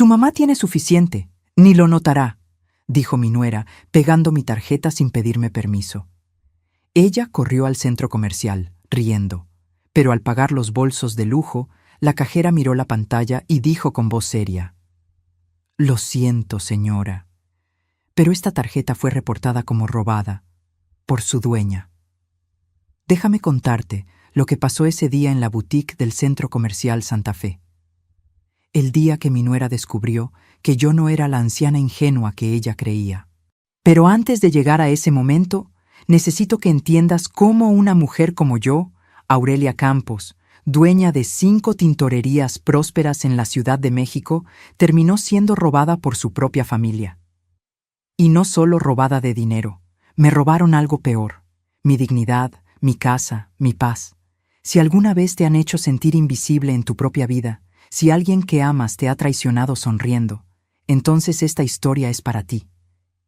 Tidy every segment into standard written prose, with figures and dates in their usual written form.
Su mamá tiene suficiente, ni lo notará, dijo mi nuera, pegando mi tarjeta sin pedirme permiso. Ella corrió al centro comercial, riendo, pero al pagar los bolsos de lujo, la cajera miró la pantalla y dijo con voz seria: «Lo siento, señora, pero esta tarjeta fue reportada como robada por su dueña». Déjame contarte lo que pasó ese día en la boutique del centro comercial Santa Fe. El día que mi nuera descubrió que yo no era la anciana ingenua que ella creía. Pero antes de llegar a ese momento, necesito que entiendas cómo una mujer como yo, Aurelia Campos, dueña de 5 tintorerías prósperas en la Ciudad de México, terminó siendo robada por su propia familia. Y no solo robada de dinero, me robaron algo peor: mi dignidad, mi casa, mi paz. Si alguna vez te han hecho sentir invisible en tu propia vida, si alguien que amas te ha traicionado sonriendo, entonces esta historia es para ti.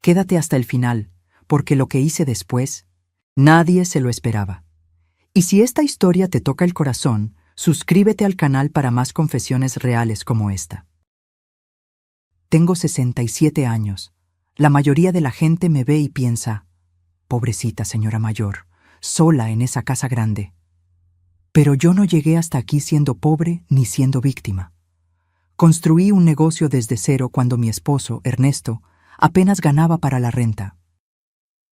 Quédate hasta el final, porque lo que hice después, nadie se lo esperaba. Y si esta historia te toca el corazón, suscríbete al canal para más confesiones reales como esta. Tengo 67 años. La mayoría de la gente me ve y piensa: pobrecita señora mayor, sola en esa casa grande. Pero yo no llegué hasta aquí siendo pobre ni siendo víctima. Construí un negocio desde cero cuando mi esposo, Ernesto, apenas ganaba para la renta.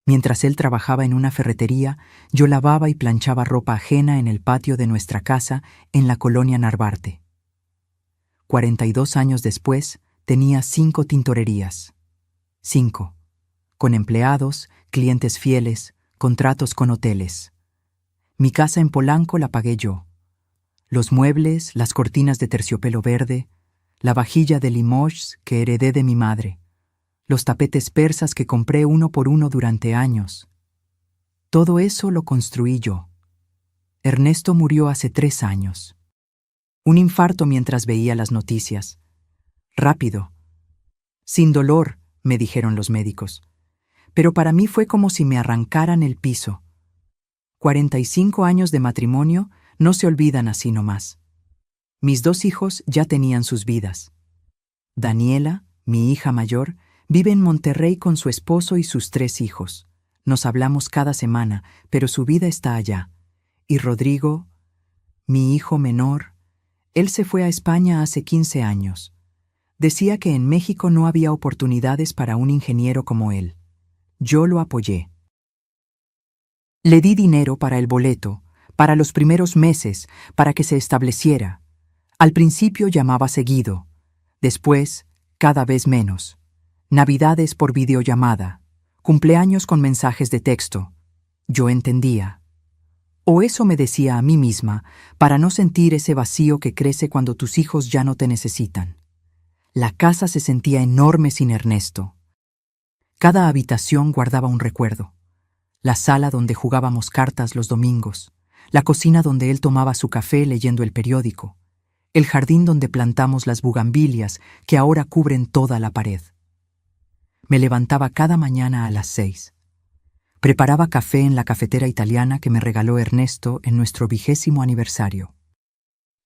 Mientras él trabajaba en una ferretería, yo lavaba y planchaba ropa ajena en el patio de nuestra casa en la colonia Narvarte. 42 años después, tenía 5 tintorerías. 5. Con empleados, clientes fieles, contratos con hoteles. Mi casa en Polanco la pagué yo. Los muebles, las cortinas de terciopelo verde, la vajilla de Limoges que heredé de mi madre, los tapetes persas que compré uno por uno durante años. Todo eso lo construí yo. Ernesto murió hace 3 años. Un infarto mientras veía las noticias. Rápido. Sin dolor, me dijeron los médicos. Pero para mí fue como si me arrancaran el piso. 45 años de matrimonio no se olvidan así nomás. Mis 2 hijos ya tenían sus vidas. Daniela, mi hija mayor, vive en Monterrey con su esposo y sus 3 hijos. Nos hablamos cada semana, pero su vida está allá. Y Rodrigo, mi hijo menor, él se fue a España hace 15 años. Decía que en México no había oportunidades para un ingeniero como él. Yo lo apoyé. Le di dinero para el boleto, para los primeros meses, para que se estableciera. Al principio llamaba seguido, después cada vez menos. Navidades por videollamada, cumpleaños con mensajes de texto. Yo entendía. O eso me decía a mí misma, para no sentir ese vacío que crece cuando tus hijos ya no te necesitan. La casa se sentía enorme sin Ernesto. Cada habitación guardaba un recuerdo. La sala donde jugábamos cartas los domingos, la cocina donde él tomaba su café leyendo el periódico, el jardín donde plantamos las bugambilias que ahora cubren toda la pared. Me levantaba cada mañana a las 6. Preparaba café en la cafetera italiana que me regaló Ernesto en nuestro 20º aniversario.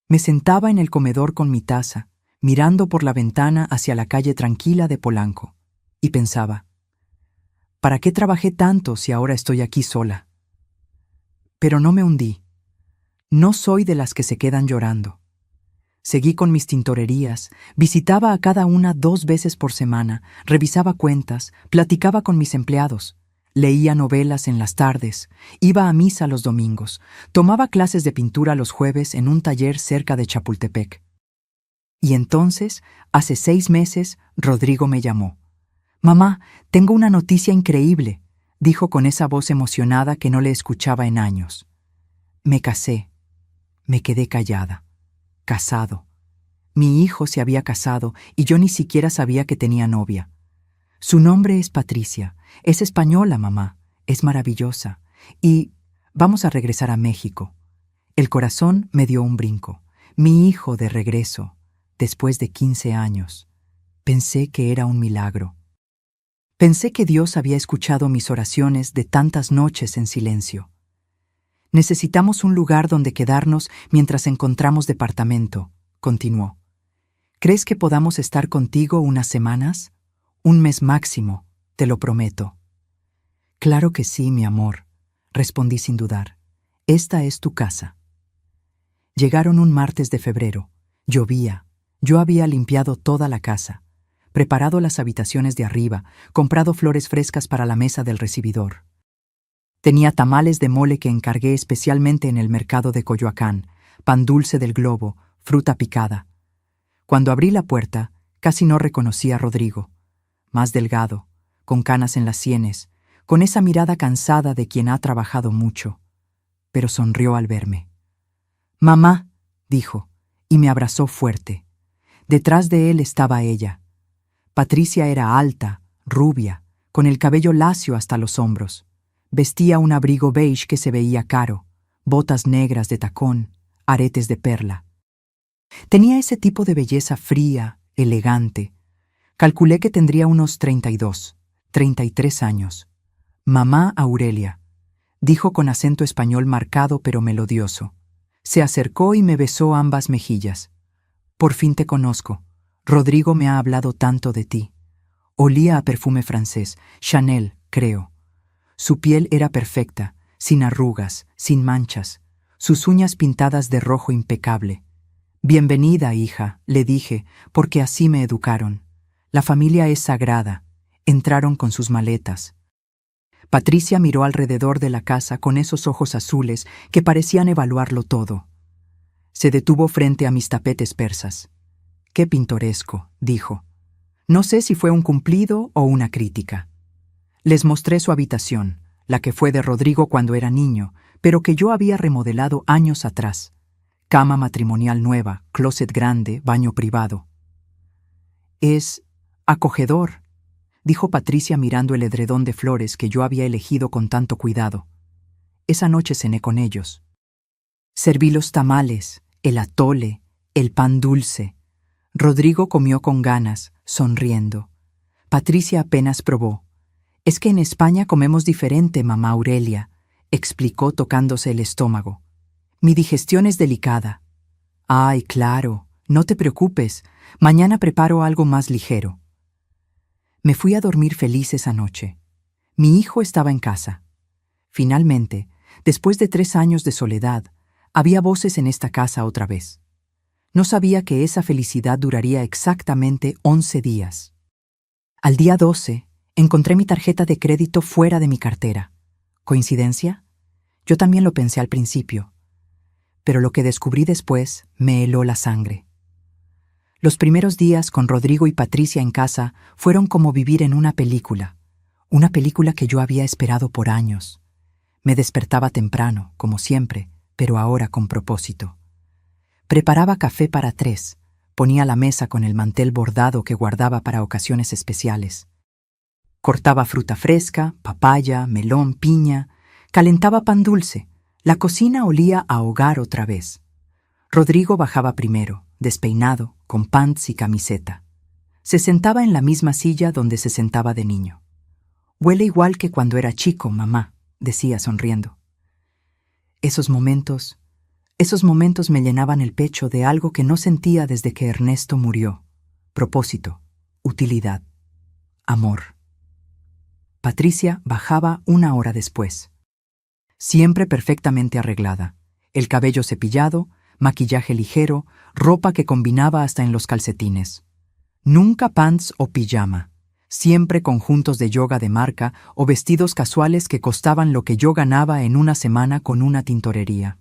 Me sentaba en el comedor con mi taza, mirando por la ventana hacia la calle tranquila de Polanco, y pensaba: ¿para qué trabajé tanto si ahora estoy aquí sola? Pero no me hundí. No soy de las que se quedan llorando. Seguí con mis tintorerías, visitaba a cada una 2 veces por semana, revisaba cuentas, platicaba con mis empleados, leía novelas en las tardes, iba a misa los domingos, tomaba clases de pintura los jueves en un taller cerca de Chapultepec. Y entonces, hace 6 meses, Rodrigo me llamó. «Mamá, tengo una noticia increíble», dijo con esa voz emocionada que no le escuchaba en años. Me casé. Me quedé callada. Casado. Mi hijo se había casado y yo ni siquiera sabía que tenía novia. Su nombre es Patricia. Es española, mamá. Es maravillosa. Y vamos a regresar a México. El corazón me dio un brinco. Mi hijo de regreso, después de 15 años. Pensé que era un milagro. Pensé que Dios había escuchado mis oraciones de tantas noches en silencio. Necesitamos un lugar donde quedarnos mientras encontramos departamento, continuó. ¿Crees que podamos estar contigo unas semanas? Un mes máximo, te lo prometo. Claro que sí, mi amor, respondí sin dudar. Esta es tu casa. Llegaron un martes de febrero. Llovía. Yo había limpiado toda la casa, preparado las habitaciones de arriba, comprado flores frescas para la mesa del recibidor. Tenía tamales de mole que encargué especialmente en el mercado de Coyoacán, pan dulce del Globo, fruta picada. Cuando abrí la puerta, casi no reconocí a Rodrigo. Más delgado, con canas en las sienes, con esa mirada cansada de quien ha trabajado mucho. Pero sonrió al verme. «Mamá», dijo, y me abrazó fuerte. Detrás de él estaba ella. Patricia era alta, rubia, con el cabello lacio hasta los hombros. Vestía un abrigo beige que se veía caro, botas negras de tacón, aretes de perla. Tenía ese tipo de belleza fría, elegante. Calculé que tendría unos 32, 33 años. «Mamá Aurelia», dijo con acento español marcado pero melodioso. Se acercó y me besó ambas mejillas. «Por fin te conozco. Rodrigo me ha hablado tanto de ti». Olía a perfume francés, Chanel, creo. Su piel era perfecta, sin arrugas, sin manchas, sus uñas pintadas de rojo impecable. «Bienvenida, hija», le dije, porque así me educaron. «La familia es sagrada». Entraron con sus maletas. Patricia miró alrededor de la casa con esos ojos azules que parecían evaluarlo todo. Se detuvo frente a mis tapetes persas. «Qué pintoresco», dijo. No sé si fue un cumplido o una crítica. Les mostré su habitación, la que fue de Rodrigo cuando era niño, pero que yo había remodelado años atrás. Cama matrimonial nueva, closet grande, baño privado. «Es acogedor», dijo Patricia mirando el edredón de flores que yo había elegido con tanto cuidado. Esa noche cené con ellos. Serví los tamales, el atole, el pan dulce. Rodrigo comió con ganas, sonriendo. Patricia apenas probó. «Es que en España comemos diferente, mamá Aurelia», explicó tocándose el estómago. «Mi digestión es delicada». «Ay, claro, no te preocupes. Mañana preparo algo más ligero». Me fui a dormir feliz esa noche. Mi hijo estaba en casa. Finalmente, después de 3 años de soledad, había voces en esta casa otra vez. No sabía que esa felicidad duraría exactamente 11 días. Al día 12, encontré mi tarjeta de crédito fuera de mi cartera. ¿Coincidencia? Yo también lo pensé al principio. Pero lo que descubrí después me heló la sangre. Los primeros días con Rodrigo y Patricia en casa fueron como vivir en una película que yo había esperado por años. Me despertaba temprano, como siempre, pero ahora con propósito. Preparaba café para 3, ponía la mesa con el mantel bordado que guardaba para ocasiones especiales. Cortaba fruta fresca, papaya, melón, piña, calentaba pan dulce. La cocina olía a hogar otra vez. Rodrigo bajaba primero, despeinado, con pants y camiseta. Se sentaba en la misma silla donde se sentaba de niño. «Huele igual que cuando era chico, mamá», decía sonriendo. Esos momentos me llenaban el pecho de algo que no sentía desde que Ernesto murió. Propósito, utilidad, amor. Patricia bajaba 1 hora después. Siempre perfectamente arreglada, el cabello cepillado, maquillaje ligero, ropa que combinaba hasta en los calcetines. Nunca pants o pijama, siempre conjuntos de yoga de marca o vestidos casuales que costaban lo que yo ganaba en una semana con una tintorería.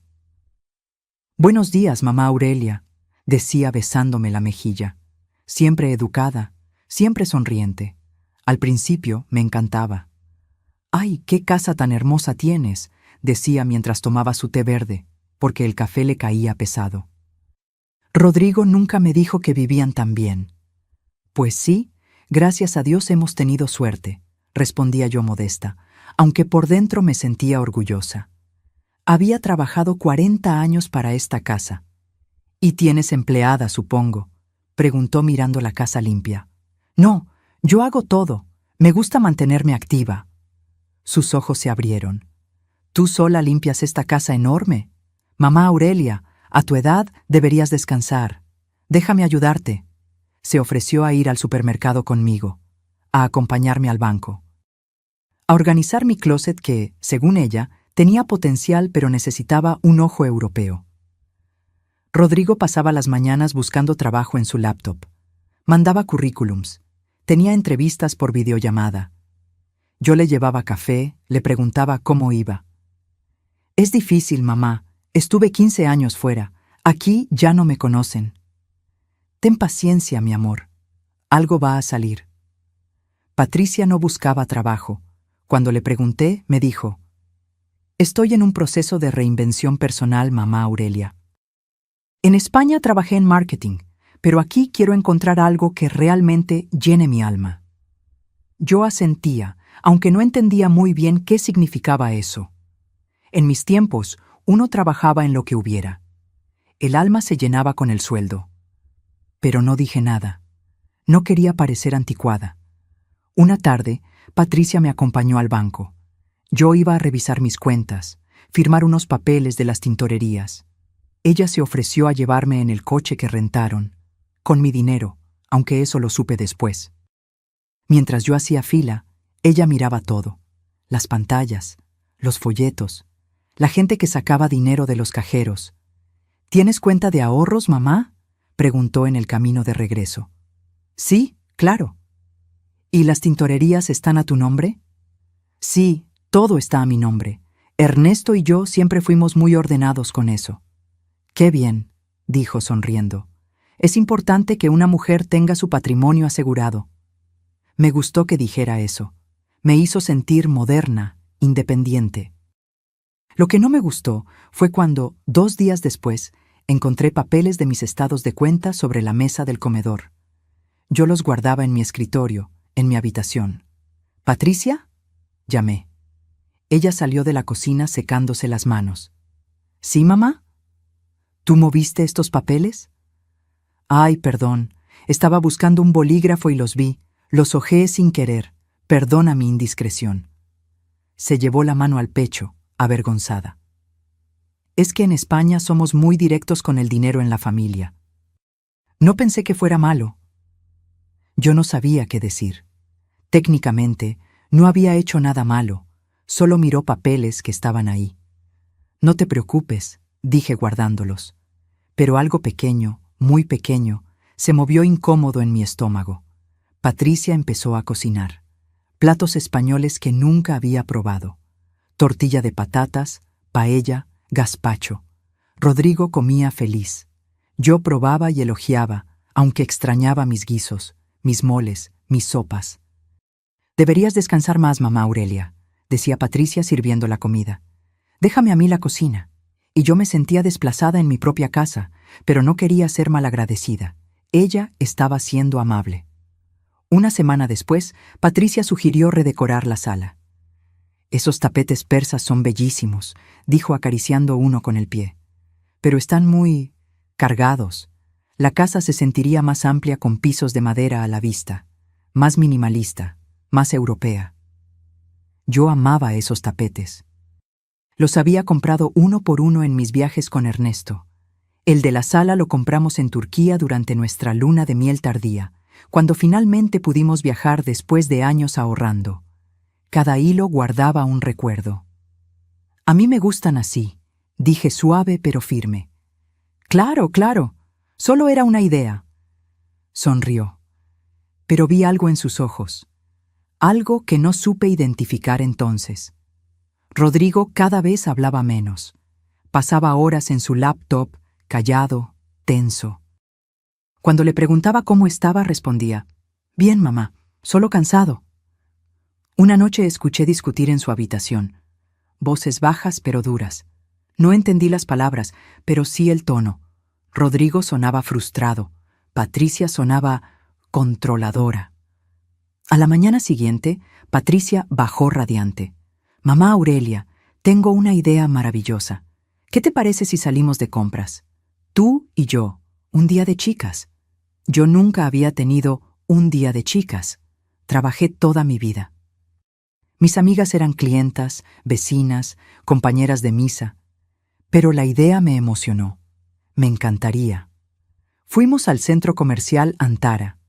«Buenos días, mamá Aurelia», decía besándome la mejilla. Siempre educada, siempre sonriente. Al principio me encantaba. «¡Ay, qué casa tan hermosa tienes!», decía mientras tomaba su té verde, porque el café le caía pesado. Rodrigo nunca me dijo que vivían tan bien. «Pues sí, gracias a Dios hemos tenido suerte», respondía yo modesta, aunque por dentro me sentía orgullosa. Había trabajado 40 años para esta casa. «¿Y tienes empleada, supongo?», preguntó mirando la casa limpia. «No, yo hago todo. Me gusta mantenerme activa». Sus ojos se abrieron. «¿Tú sola limpias esta casa enorme? Mamá Aurelia, a tu edad deberías descansar. Déjame ayudarte». Se ofreció a ir al supermercado conmigo, a acompañarme al banco, a organizar mi closet que, según ella, tenía potencial pero necesitaba un ojo europeo. Rodrigo pasaba las mañanas buscando trabajo en su laptop. Mandaba currículums. Tenía entrevistas por videollamada. Yo le llevaba café, le preguntaba cómo iba. Es difícil, mamá. Estuve 15 años fuera. Aquí ya no me conocen. Ten paciencia, mi amor. Algo va a salir. Patricia no buscaba trabajo. Cuando le pregunté, me dijo: Estoy en un proceso de reinvención personal, mamá Aurelia. En España trabajé en marketing, pero aquí quiero encontrar algo que realmente llene mi alma. Yo asentía, aunque no entendía muy bien qué significaba eso. En mis tiempos, uno trabajaba en lo que hubiera. El alma se llenaba con el sueldo. Pero no dije nada. No quería parecer anticuada. Una tarde, Patricia me acompañó al banco. Yo iba a revisar mis cuentas, firmar unos papeles de las tintorerías. Ella se ofreció a llevarme en el coche que rentaron, con mi dinero, aunque eso lo supe después. Mientras yo hacía fila, ella miraba todo: las pantallas, los folletos, la gente que sacaba dinero de los cajeros. ¿Tienes cuenta de ahorros, mamá?, preguntó en el camino de regreso. Sí, claro. ¿Y las tintorerías están a tu nombre? Sí, todo está a mi nombre. Ernesto y yo siempre fuimos muy ordenados con eso. Qué bien, dijo sonriendo. Es importante que una mujer tenga su patrimonio asegurado. Me gustó que dijera eso. Me hizo sentir moderna, independiente. Lo que no me gustó fue cuando, 2 días después, encontré papeles de mis estados de cuenta sobre la mesa del comedor. Yo los guardaba en mi escritorio, en mi habitación. ¿Patricia?, llamé. Ella salió de la cocina secándose las manos. ¿Sí, mamá? ¿Tú moviste estos papeles? Ay, perdón. Estaba buscando un bolígrafo y los vi. Los hojeé sin querer. Perdona mi indiscreción. Se llevó la mano al pecho, avergonzada. Es que en España somos muy directos con el dinero en la familia. No pensé que fuera malo. Yo no sabía qué decir. Técnicamente, no había hecho nada malo. Solo miró papeles que estaban ahí. No te preocupes, dije guardándolos. Pero algo pequeño, muy pequeño, se movió incómodo en mi estómago. Patricia empezó a cocinar. Platos españoles que nunca había probado. Tortilla de patatas, paella, gazpacho. Rodrigo comía feliz. Yo probaba y elogiaba, aunque extrañaba mis guisos, mis moles, mis sopas. Deberías descansar más, mamá Aurelia, decía Patricia sirviendo la comida. Déjame a mí la cocina. Y yo me sentía desplazada en mi propia casa, pero no quería ser malagradecida. Ella estaba siendo amable. Una semana después, Patricia sugirió redecorar la sala. Esos tapetes persas son bellísimos, dijo acariciando uno con el pie. Pero están muy cargados. La casa se sentiría más amplia con pisos de madera a la vista, más minimalista, más europea. Yo amaba esos tapetes. Los había comprado uno por uno en mis viajes con Ernesto. El de la sala lo compramos en Turquía durante nuestra luna de miel tardía, cuando finalmente pudimos viajar después de años ahorrando. Cada hilo guardaba un recuerdo. A mí me gustan así, dije suave pero firme. Claro, claro, solo era una idea. Sonrió. Pero vi algo en sus ojos. Algo que no supe identificar entonces. Rodrigo cada vez hablaba menos. Pasaba horas en su laptop, callado, tenso. Cuando le preguntaba cómo estaba, respondía: Bien, mamá, solo cansado. Una noche escuché discutir en su habitación. Voces bajas pero duras. No entendí las palabras, pero sí el tono. Rodrigo sonaba frustrado. Patricia sonaba controladora. A la mañana siguiente, Patricia bajó radiante. Mamá Aurelia, tengo una idea maravillosa. ¿Qué te parece si salimos de compras? Tú y yo, un día de chicas. Yo nunca había tenido un día de chicas. Trabajé toda mi vida. Mis amigas eran clientas, vecinas, compañeras de misa. Pero la idea me emocionó. Me encantaría. Fuimos al centro comercial Antara.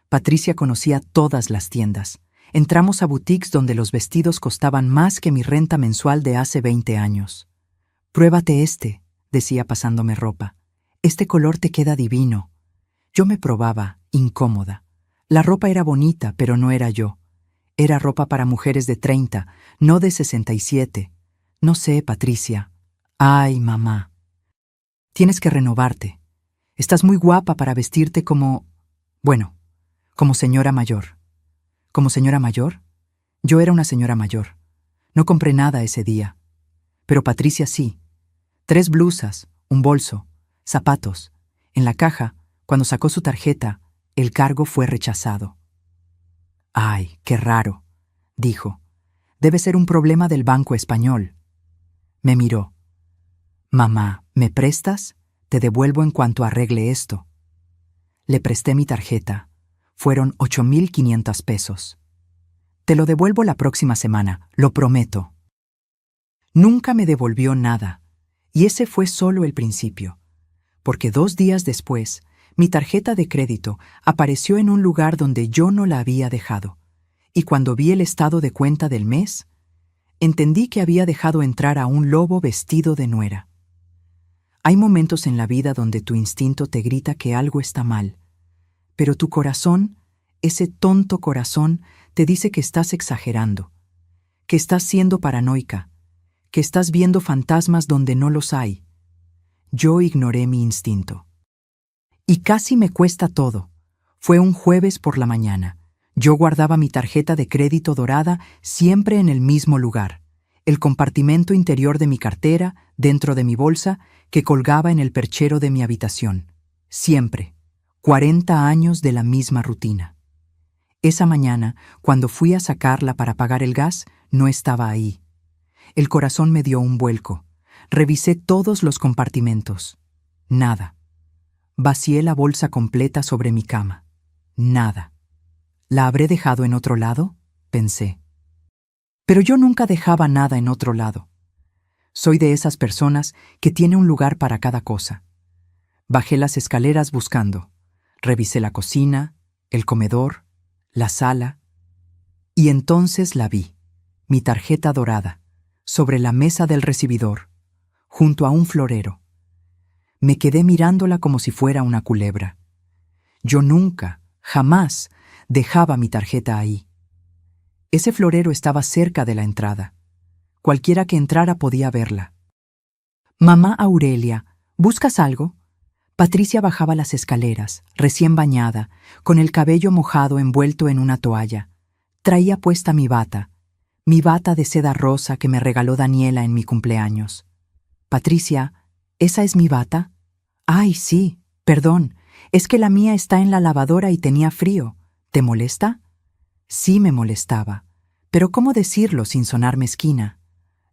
Patricia conocía todas las tiendas. Entramos a boutiques donde los vestidos costaban más que mi renta mensual de hace 20 años. «Pruébate este», decía pasándome ropa. «Este color te queda divino». Yo me probaba, incómoda. La ropa era bonita, pero no era yo. Era ropa para mujeres de 30, no de 67. No sé, Patricia. Ay, mamá. Tienes que renovarte. Estás muy guapa para vestirte como... Bueno, como señora mayor. ¿Como señora mayor? Yo era una señora mayor. No compré nada ese día. Pero Patricia sí. 3 blusas, un bolso, zapatos. En la caja, cuando sacó su tarjeta, el cargo fue rechazado. «Ay, qué raro», dijo. «Debe ser un problema del Banco Español». Me miró. «Mamá, ¿me prestas? Te devuelvo en cuanto arregle esto». Le presté mi tarjeta. Fueron 8,500 pesos. «Te lo devuelvo la próxima semana, lo prometo». Nunca me devolvió nada, y ese fue solo el principio, porque 2 días después, mi tarjeta de crédito apareció en un lugar donde yo no la había dejado, y cuando vi el estado de cuenta del mes, entendí que había dejado entrar a un lobo vestido de nuera. Hay momentos en la vida donde tu instinto te grita que algo está mal, pero tu corazón, ese tonto corazón, te dice que estás exagerando, que estás siendo paranoica, que estás viendo fantasmas donde no los hay. Yo ignoré mi instinto. Y casi me cuesta todo. Fue un jueves por la mañana. Yo guardaba mi tarjeta de crédito dorada siempre en el mismo lugar, el compartimento interior de mi cartera, dentro de mi bolsa, que colgaba en el perchero de mi habitación. Siempre. 40 años de la misma rutina. Esa mañana, cuando fui a sacarla para pagar el gas, no estaba ahí. El corazón me dio un vuelco. Revisé todos los compartimentos. Nada. Vacié la bolsa completa sobre mi cama. Nada. ¿La habré dejado en otro lado?, pensé. Pero yo nunca dejaba nada en otro lado. Soy de esas personas que tiene un lugar para cada cosa. Bajé las escaleras buscando. Revisé la cocina, el comedor, la sala. Y entonces la vi, mi tarjeta dorada, sobre la mesa del recibidor, junto a un florero. Me quedé mirándola como si fuera una culebra. Yo nunca, jamás, dejaba mi tarjeta ahí. Ese florero estaba cerca de la entrada. Cualquiera que entrara podía verla. «Mamá Aurelia, ¿buscas algo?» Patricia bajaba las escaleras, recién bañada, con el cabello mojado envuelto en una toalla. Traía puesta mi bata de seda rosa que me regaló Daniela en mi cumpleaños. «Patricia, ¿esa es mi bata?» «Ay, sí, perdón, es que la mía está en la lavadora y tenía frío. ¿Te molesta?» Sí me molestaba, pero ¿cómo decirlo sin sonar mezquina?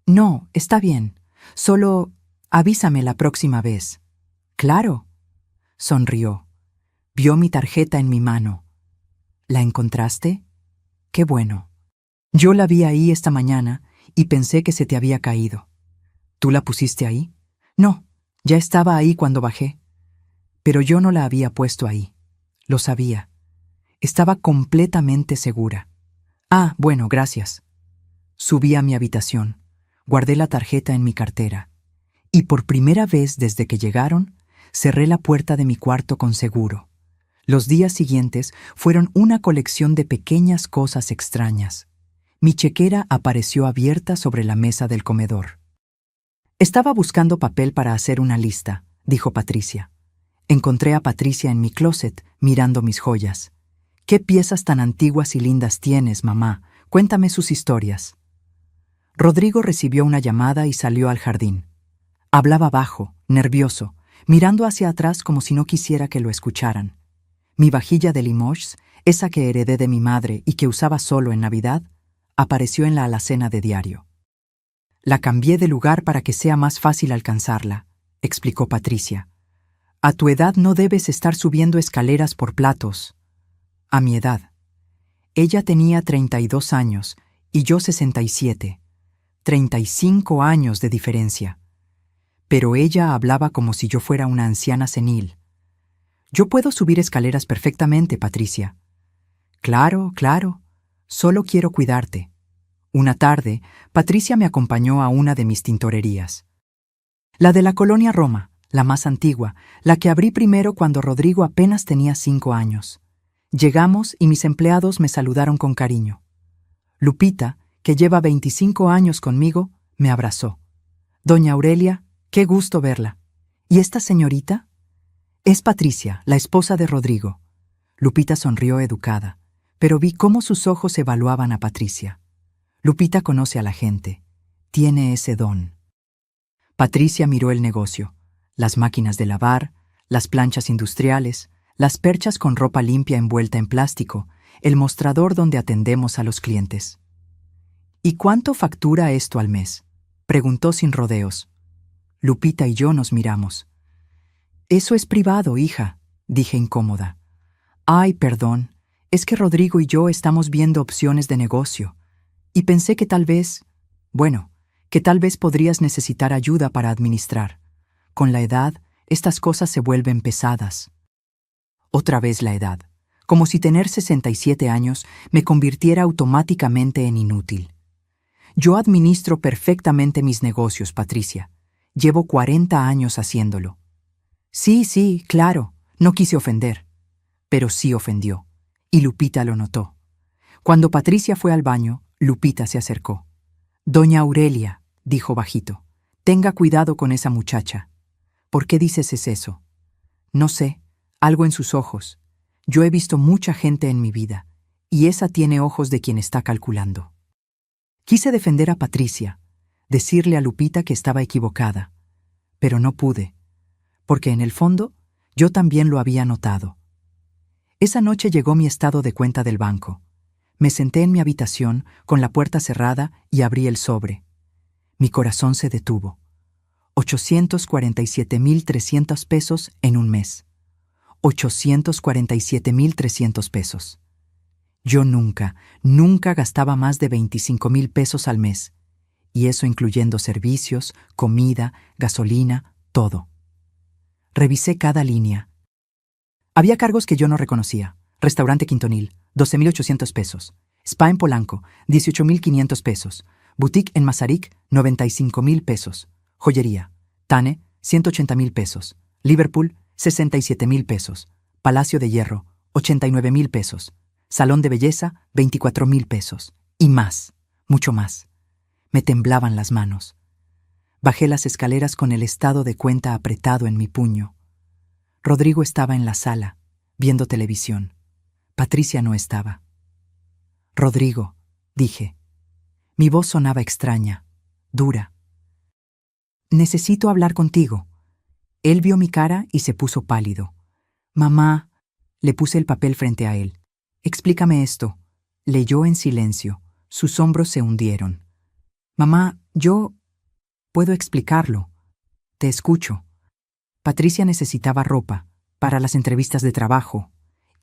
«No, está bien, solo avísame la próxima vez». «Claro». Sonrió. Vio mi tarjeta en mi mano. «¿La encontraste? Qué bueno. Yo la vi ahí esta mañana y pensé que se te había caído». «¿Tú la pusiste ahí?» «No, ya estaba ahí cuando bajé». Pero yo no la había puesto ahí. Lo sabía. Estaba completamente segura. «Ah, bueno, gracias». Subí a mi habitación. Guardé la tarjeta en mi cartera. Y por primera vez desde que llegaron, cerré la puerta de mi cuarto con seguro. Los días siguientes fueron una colección de pequeñas cosas extrañas. Mi chequera apareció abierta sobre la mesa del comedor. «Estaba buscando papel para hacer una lista», dijo Patricia. Encontré a Patricia en mi closet, mirando mis joyas. «¿Qué piezas tan antiguas y lindas tienes, mamá? Cuéntame sus historias». Rodrigo recibió una llamada y salió al jardín. Hablaba bajo, nervioso, mirando hacia atrás como si no quisiera que lo escucharan. Mi vajilla de Limoges, esa que heredé de mi madre y que usaba solo en Navidad, apareció en la alacena de diario. «La cambié de lugar para que sea más fácil alcanzarla», explicó Patricia. «A tu edad no debes estar subiendo escaleras por platos». A mi edad. Ella tenía 32 años y yo 67. 35 años de diferencia. Pero ella hablaba como si yo fuera una anciana senil. Yo puedo subir escaleras perfectamente, Patricia. Claro, claro. Solo quiero cuidarte. Una tarde, Patricia me acompañó a una de mis tintorerías. La de la colonia Roma, la más antigua, la que abrí primero cuando Rodrigo apenas tenía 5 años. Llegamos y mis empleados me saludaron con cariño. Lupita, que lleva 25 años conmigo, me abrazó. Doña Aurelia, qué gusto verla. ¿Y esta señorita? Es Patricia, la esposa de Rodrigo. Lupita sonrió educada, pero vi cómo sus ojos evaluaban a Patricia. Lupita conoce a la gente. Tiene ese don. Patricia miró el negocio, las máquinas de lavar, las planchas industriales, las perchas con ropa limpia envuelta en plástico, el mostrador donde atendemos a los clientes. ¿Y cuánto factura esto al mes?, preguntó sin rodeos. Lupita y yo nos miramos. Eso es privado, hija, dije incómoda. Ay, perdón, es que Rodrigo y yo estamos viendo opciones de negocio, y pensé que tal vez podrías necesitar ayuda para administrar. Con la edad, estas cosas se vuelven pesadas. Otra vez la edad, como si tener 67 años me convirtiera automáticamente en inútil. Yo administro perfectamente mis negocios, Patricia. Llevo 40 años haciéndolo. Sí, claro, no quise ofender. Pero sí ofendió, y Lupita lo notó. Cuando Patricia fue al baño, Lupita se acercó. Doña Aurelia, dijo bajito, tenga cuidado con esa muchacha. ¿Por qué dices eso? No sé, algo en sus ojos. Yo he visto mucha gente en mi vida, y esa tiene ojos de quien está calculando. Quise defender a Patricia, decirle a Lupita que estaba equivocada, pero no pude, porque en el fondo yo también lo había notado. Esa noche llegó mi estado de cuenta del banco. Me senté en mi habitación con la puerta cerrada y abrí el sobre. Mi corazón se detuvo. 847,300 pesos en un mes. 847,300 pesos. Yo nunca gastaba más de 25,000 pesos al mes, y eso incluyendo servicios, comida, gasolina, todo. Revisé cada línea. Había cargos que yo no reconocía. Restaurante Quintonil, 12,800 pesos. Spa en Polanco, 18,500 pesos. Boutique en Mazarik, 95,000 pesos. Joyería. Tane, 180,000 pesos. Liverpool, 67,000 pesos. Palacio de Hierro, 89,000 pesos. Salón de belleza, 24,000 pesos. Y más, mucho más. Me temblaban las manos. Bajé las escaleras con el estado de cuenta apretado en mi puño. Rodrigo estaba en la sala, viendo televisión. Patricia no estaba. Rodrigo, dije. Mi voz sonaba extraña, dura. Necesito hablar contigo. Él vio mi cara y se puso pálido. Mamá, le puse el papel frente a él. Explícame esto. Leyó en silencio. Sus hombros se hundieron. Mamá, yo puedo explicarlo. Te escucho. Patricia necesitaba ropa para las entrevistas de trabajo.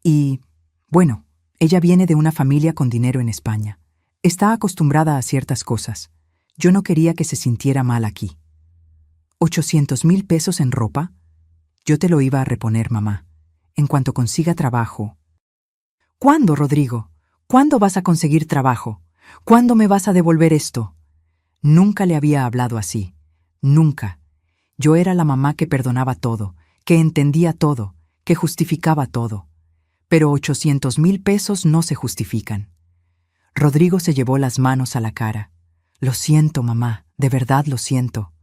Y, bueno, ella viene de una familia con dinero en España. Está acostumbrada a ciertas cosas. Yo no quería que se sintiera mal aquí. 800,000 pesos en ropa. Yo te lo iba a reponer, mamá. En cuanto consiga trabajo. ¿Cuándo, Rodrigo? ¿Cuándo vas a conseguir trabajo? ¿Cuándo me vas a devolver esto? Nunca le había hablado así. Nunca. Yo era la mamá que perdonaba todo, que entendía todo, que justificaba todo. Pero 800,000 pesos no se justifican. Rodrigo se llevó las manos a la cara. Lo siento, mamá, de verdad lo siento.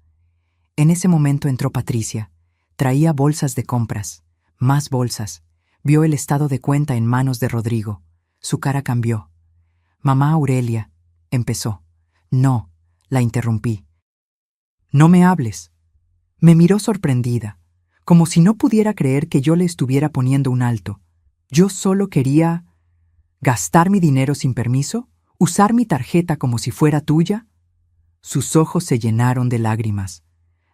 En ese momento entró Patricia. Traía bolsas de compras, más bolsas. Vio el estado de cuenta en manos de Rodrigo. Su cara cambió. Mamá Aurelia, empezó. No, la interrumpí. No me hables. Me miró sorprendida, como si no pudiera creer que yo le estuviera poniendo un alto. Yo solo quería... ¿gastar mi dinero sin permiso? ¿Usar mi tarjeta como si fuera tuya? Sus ojos se llenaron de lágrimas.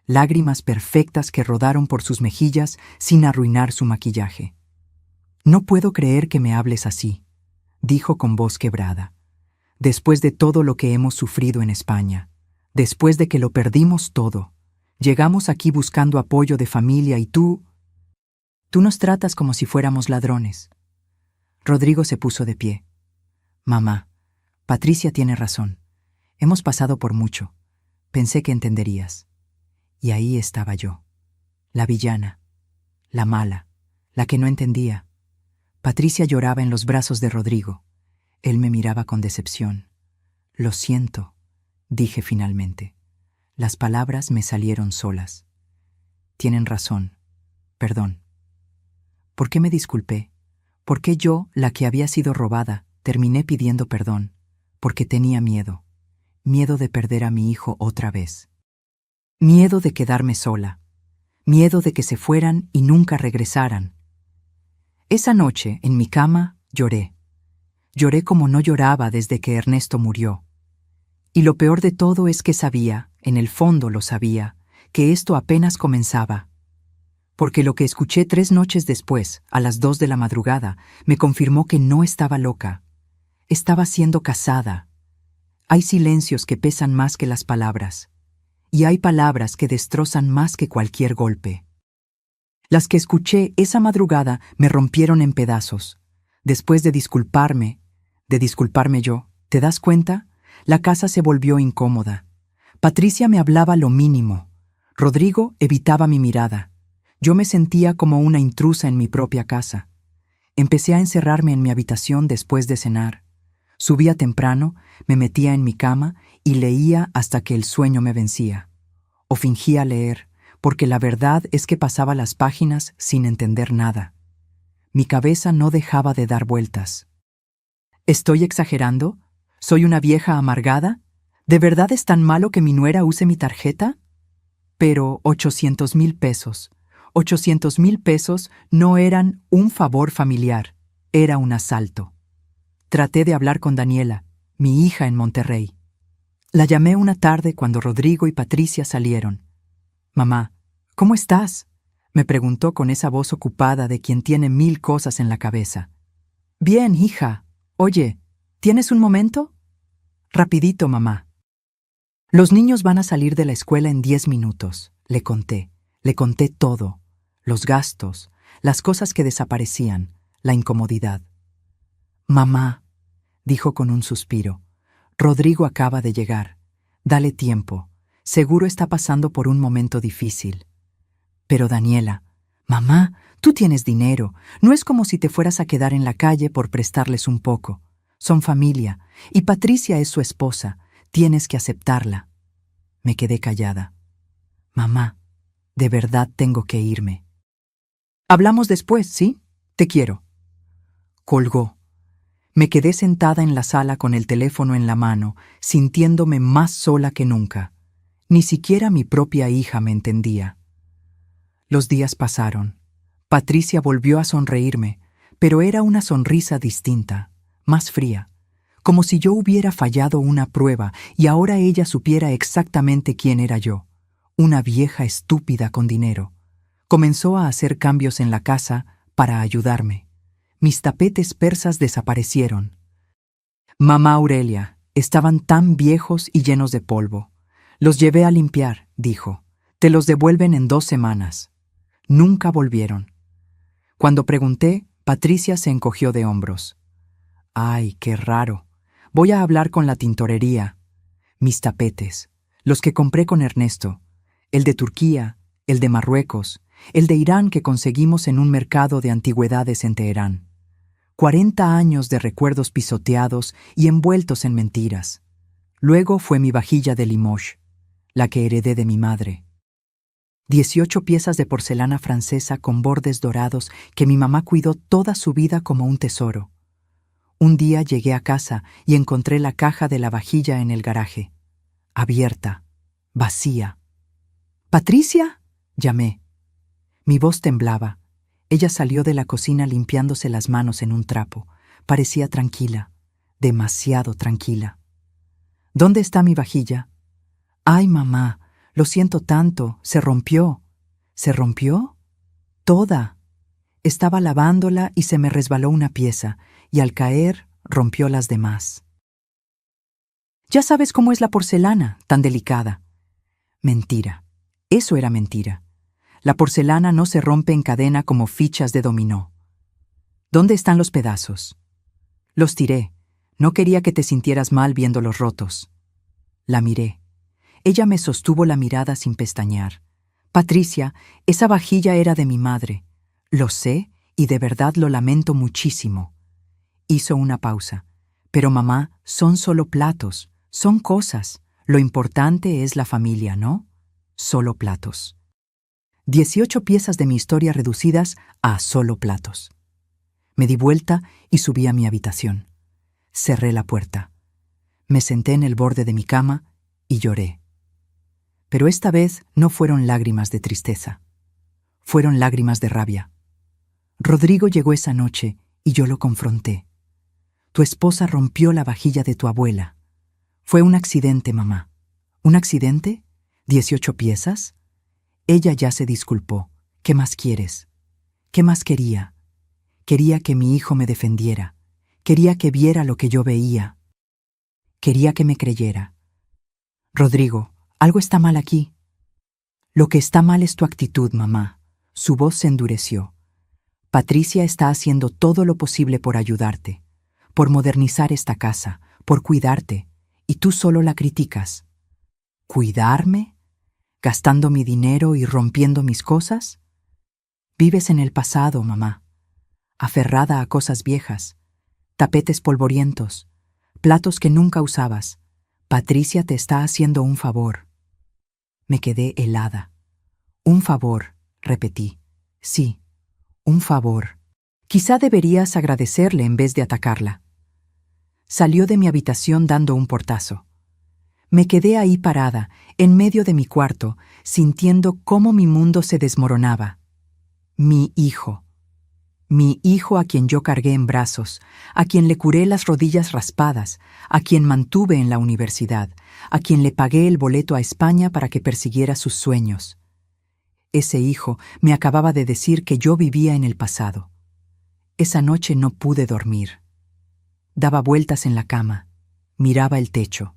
Lágrimas perfectas que rodaron por sus mejillas sin arruinar su maquillaje. No puedo creer que me hables así, dijo con voz quebrada. Después de todo lo que hemos sufrido en España, después de que lo perdimos todo, llegamos aquí buscando apoyo de familia y tú... Tú nos tratas como si fuéramos ladrones. Rodrigo se puso de pie. Mamá, Patricia tiene razón. Hemos pasado por mucho. Pensé que entenderías. Y ahí estaba yo. La villana. La mala. La que no entendía. Patricia lloraba en los brazos de Rodrigo. Él me miraba con decepción. Lo siento, dije finalmente. Las palabras me salieron solas. Tienen razón. Perdón. ¿Por qué me disculpé? ¿Por qué yo, la que había sido robada, terminé pidiendo perdón? Porque tenía miedo. Miedo de perder a mi hijo otra vez. Miedo de quedarme sola. Miedo de que se fueran y nunca regresaran. Esa noche, en mi cama, lloré. Lloré como no lloraba desde que Ernesto murió. Y lo peor de todo es que sabía, en el fondo lo sabía, que esto apenas comenzaba. Porque lo que escuché 3 noches después, a las 2 de la madrugada, me confirmó que no estaba loca. Estaba siendo casada. Hay silencios que pesan más que las palabras. Y hay palabras que destrozan más que cualquier golpe. Las que escuché esa madrugada me rompieron en pedazos. Después de disculparme yo, ¿te das cuenta? La casa se volvió incómoda. Patricia me hablaba lo mínimo. Rodrigo evitaba mi mirada. Yo me sentía como una intrusa en mi propia casa. Empecé a encerrarme en mi habitación después de cenar. Subía temprano, me metía en mi cama y leía hasta que el sueño me vencía. O fingía leer, porque la verdad es que pasaba las páginas sin entender nada. Mi cabeza no dejaba de dar vueltas. ¿Estoy exagerando? ¿Soy una vieja amargada? ¿De verdad es tan malo que mi nuera use mi tarjeta? Pero 800,000 pesos. 800,000 pesos no eran un favor familiar, era un asalto. Traté de hablar con Daniela, mi hija en Monterrey. La llamé una tarde cuando Rodrigo y Patricia salieron. «Mamá, ¿cómo estás?», me preguntó con esa voz ocupada de quien tiene 1000 cosas en la cabeza. «Bien, hija. Oye, ¿tienes un momento?». «Rapidito, mamá». «Los niños van a salir de la escuela en 10 minutos», le conté todo. Los gastos, las cosas que desaparecían, la incomodidad. «Mamá», dijo con un suspiro, «Rodrigo acaba de llegar. Dale tiempo. Seguro está pasando por un momento difícil». «Pero Daniela, mamá, tú tienes dinero. No es como si te fueras a quedar en la calle por prestarles un poco. Son familia, y Patricia es su esposa. Tienes que aceptarla». Me quedé callada. «Mamá, de verdad tengo que irme». «Hablamos después, ¿sí? Te quiero». Colgó. Me quedé sentada en la sala con el teléfono en la mano, sintiéndome más sola que nunca. Ni siquiera mi propia hija me entendía. Los días pasaron. Patricia volvió a sonreírme, pero era una sonrisa distinta, más fría, como si yo hubiera fallado una prueba y ahora ella supiera exactamente quién era yo, una vieja estúpida con dinero. Comenzó a hacer cambios en la casa para ayudarme. Mis tapetes persas desaparecieron. «Mamá Aurelia, estaban tan viejos y llenos de polvo. Los llevé a limpiar», dijo. «Te los devuelven en 2 semanas». Nunca volvieron. Cuando pregunté, Patricia se encogió de hombros. «Ay, qué raro. Voy a hablar con la tintorería». Mis tapetes, los que compré con Ernesto, el de Turquía, el de Marruecos, el de Irán que conseguimos en un mercado de antigüedades en Teherán. 40 años de recuerdos pisoteados y envueltos en mentiras. Luego fue mi vajilla de Limoges, la que heredé de mi madre. 18 piezas de porcelana francesa con bordes dorados que mi mamá cuidó toda su vida como un tesoro. Un día llegué a casa y encontré la caja de la vajilla en el garaje. Abierta, vacía. «¿Patricia?», llamé. Mi voz temblaba. Ella salió de la cocina limpiándose las manos en un trapo. Parecía tranquila, demasiado tranquila. «¿Dónde está mi vajilla?». «Ay, mamá, lo siento tanto, se rompió». «¿Se rompió?». «Toda». Estaba lavándola y se me resbaló una pieza, y al caer rompió las demás. «Ya sabes cómo es la porcelana, tan delicada». Mentira. Eso era mentira. La porcelana no se rompe en cadena como fichas de dominó. ¿Dónde están los pedazos? Los tiré. No quería que te sintieras mal viéndolos rotos. La miré. Ella me sostuvo la mirada sin pestañear. Patricia, esa vajilla era de mi madre. Lo sé y de verdad lo lamento muchísimo. Hizo una pausa. Pero mamá, son solo platos, son cosas. Lo importante es la familia, ¿no? Solo platos. 18 piezas de mi historia reducidas a solo platos. Me di vuelta y subí a mi habitación. Cerré la puerta. Me senté en el borde de mi cama y lloré. Pero esta vez no fueron lágrimas de tristeza. Fueron lágrimas de rabia. Rodrigo llegó esa noche y yo lo confronté. Tu esposa rompió la vajilla de tu abuela. Fue un accidente, mamá. ¿Un accidente? ¿18 piezas? Ella ya se disculpó. ¿Qué más quieres? ¿Qué más quería? Quería que mi hijo me defendiera. Quería que viera lo que yo veía. Quería que me creyera. Rodrigo, algo está mal aquí. Lo que está mal es tu actitud, mamá. Su voz se endureció. Patricia está haciendo todo lo posible por ayudarte, por modernizar esta casa, por cuidarte, y tú solo la criticas. ¿Cuidarme? ¿Gastando mi dinero y rompiendo mis cosas? Vives en el pasado, mamá, aferrada a cosas viejas, tapetes polvorientos, platos que nunca usabas. Patricia te está haciendo un favor. Me quedé helada. Un favor, repetí. Sí, un favor. Quizá deberías agradecerle en vez de atacarla. Salió de mi habitación dando un portazo. Me quedé ahí parada, en medio de mi cuarto, sintiendo cómo mi mundo se desmoronaba. Mi hijo a quien yo cargué en brazos, a quien le curé las rodillas raspadas, a quien mantuve en la universidad, a quien le pagué el boleto a España para que persiguiera sus sueños. Ese hijo me acababa de decir que yo vivía en el pasado. Esa noche no pude dormir. Daba vueltas en la cama, miraba el techo.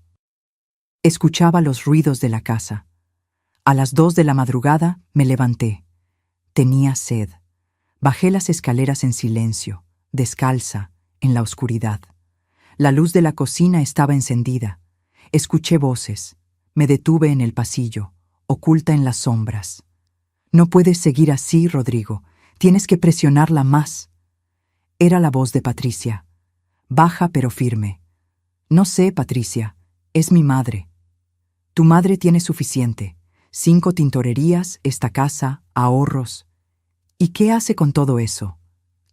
Escuchaba los ruidos de la casa. A las 2 de la madrugada me levanté. Tenía sed. Bajé las escaleras en silencio, descalza, en la oscuridad. La luz de la cocina estaba encendida. Escuché voces. Me detuve en el pasillo, oculta en las sombras. No puedes seguir así, Rodrigo. Tienes que presionarla más. Era la voz de Patricia. Baja pero firme. No sé, Patricia. Es mi madre. Tu madre tiene suficiente. 5 tintorerías, esta casa, ahorros. ¿Y qué hace con todo eso?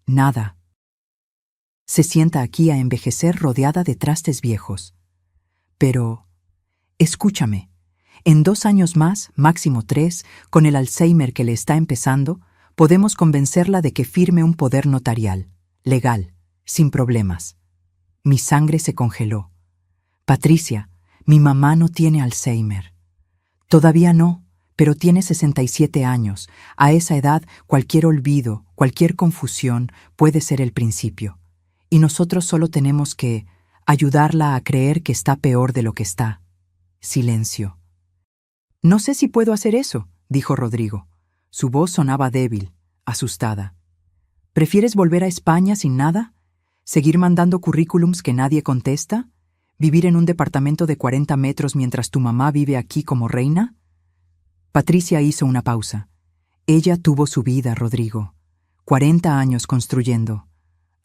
Nada. Se sienta aquí a envejecer rodeada de trastes viejos. Pero, escúchame, en 2 años más, máximo 3, con el Alzheimer que le está empezando, podemos convencerla de que firme un poder notarial, legal, sin problemas. Mi sangre se congeló. Patricia, mi mamá no tiene Alzheimer. Todavía no. Pero tiene 67 años. A esa edad, cualquier olvido, cualquier confusión puede ser el principio. Y nosotros solo tenemos que ayudarla a creer que está peor de lo que está. Silencio. No sé si puedo hacer eso, dijo Rodrigo. Su voz sonaba débil, asustada. ¿Prefieres volver a España sin nada? ¿Seguir mandando currículums que nadie contesta? ¿Vivir en un departamento de 40 metros mientras tu mamá vive aquí como reina? Patricia hizo una pausa. Ella tuvo su vida, Rodrigo. 40 años construyendo.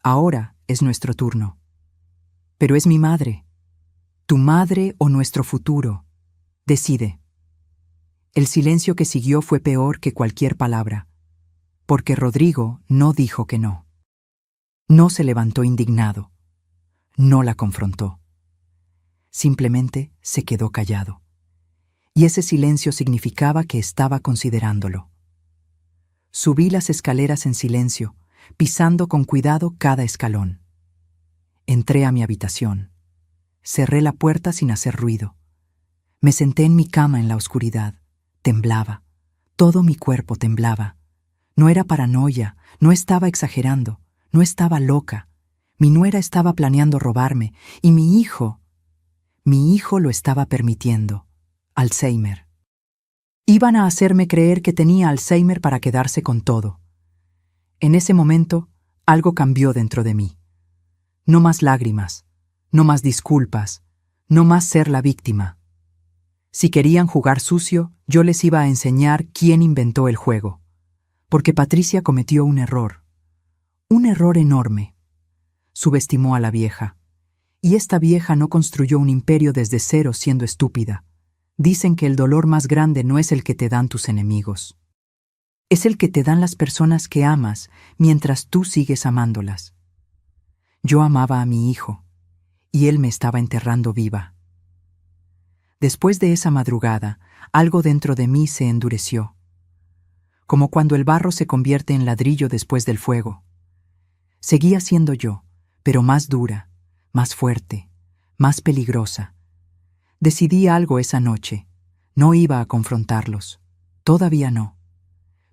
Ahora es nuestro turno. Pero es mi madre. Tu madre o nuestro futuro. Decide. El silencio que siguió fue peor que cualquier palabra, porque Rodrigo no dijo que no. No se levantó indignado. No la confrontó. Simplemente se quedó callado. Y ese silencio significaba que estaba considerándolo. Subí las escaleras en silencio, pisando con cuidado cada escalón. Entré a mi habitación. Cerré la puerta sin hacer ruido. Me senté en mi cama en la oscuridad. Temblaba. Todo mi cuerpo temblaba. No era paranoia, no estaba exagerando, no estaba loca. Mi nuera estaba planeando robarme y mi hijo lo estaba permitiendo. Alzheimer. Iban a hacerme creer que tenía Alzheimer para quedarse con todo. En ese momento, algo cambió dentro de mí. No más lágrimas, no más disculpas, no más ser la víctima. Si querían jugar sucio, yo les iba a enseñar quién inventó el juego. Porque Patricia cometió un error enorme. Subestimó a la vieja. Y esta vieja no construyó un imperio desde cero siendo estúpida. Dicen que el dolor más grande no es el que te dan tus enemigos. Es el que te dan las personas que amas mientras tú sigues amándolas. Yo amaba a mi hijo, y él me estaba enterrando viva. Después de esa madrugada, algo dentro de mí se endureció, como cuando el barro se convierte en ladrillo después del fuego. Seguía siendo yo, pero más dura, más fuerte, más peligrosa. Decidí algo esa noche. No iba a confrontarlos. Todavía no.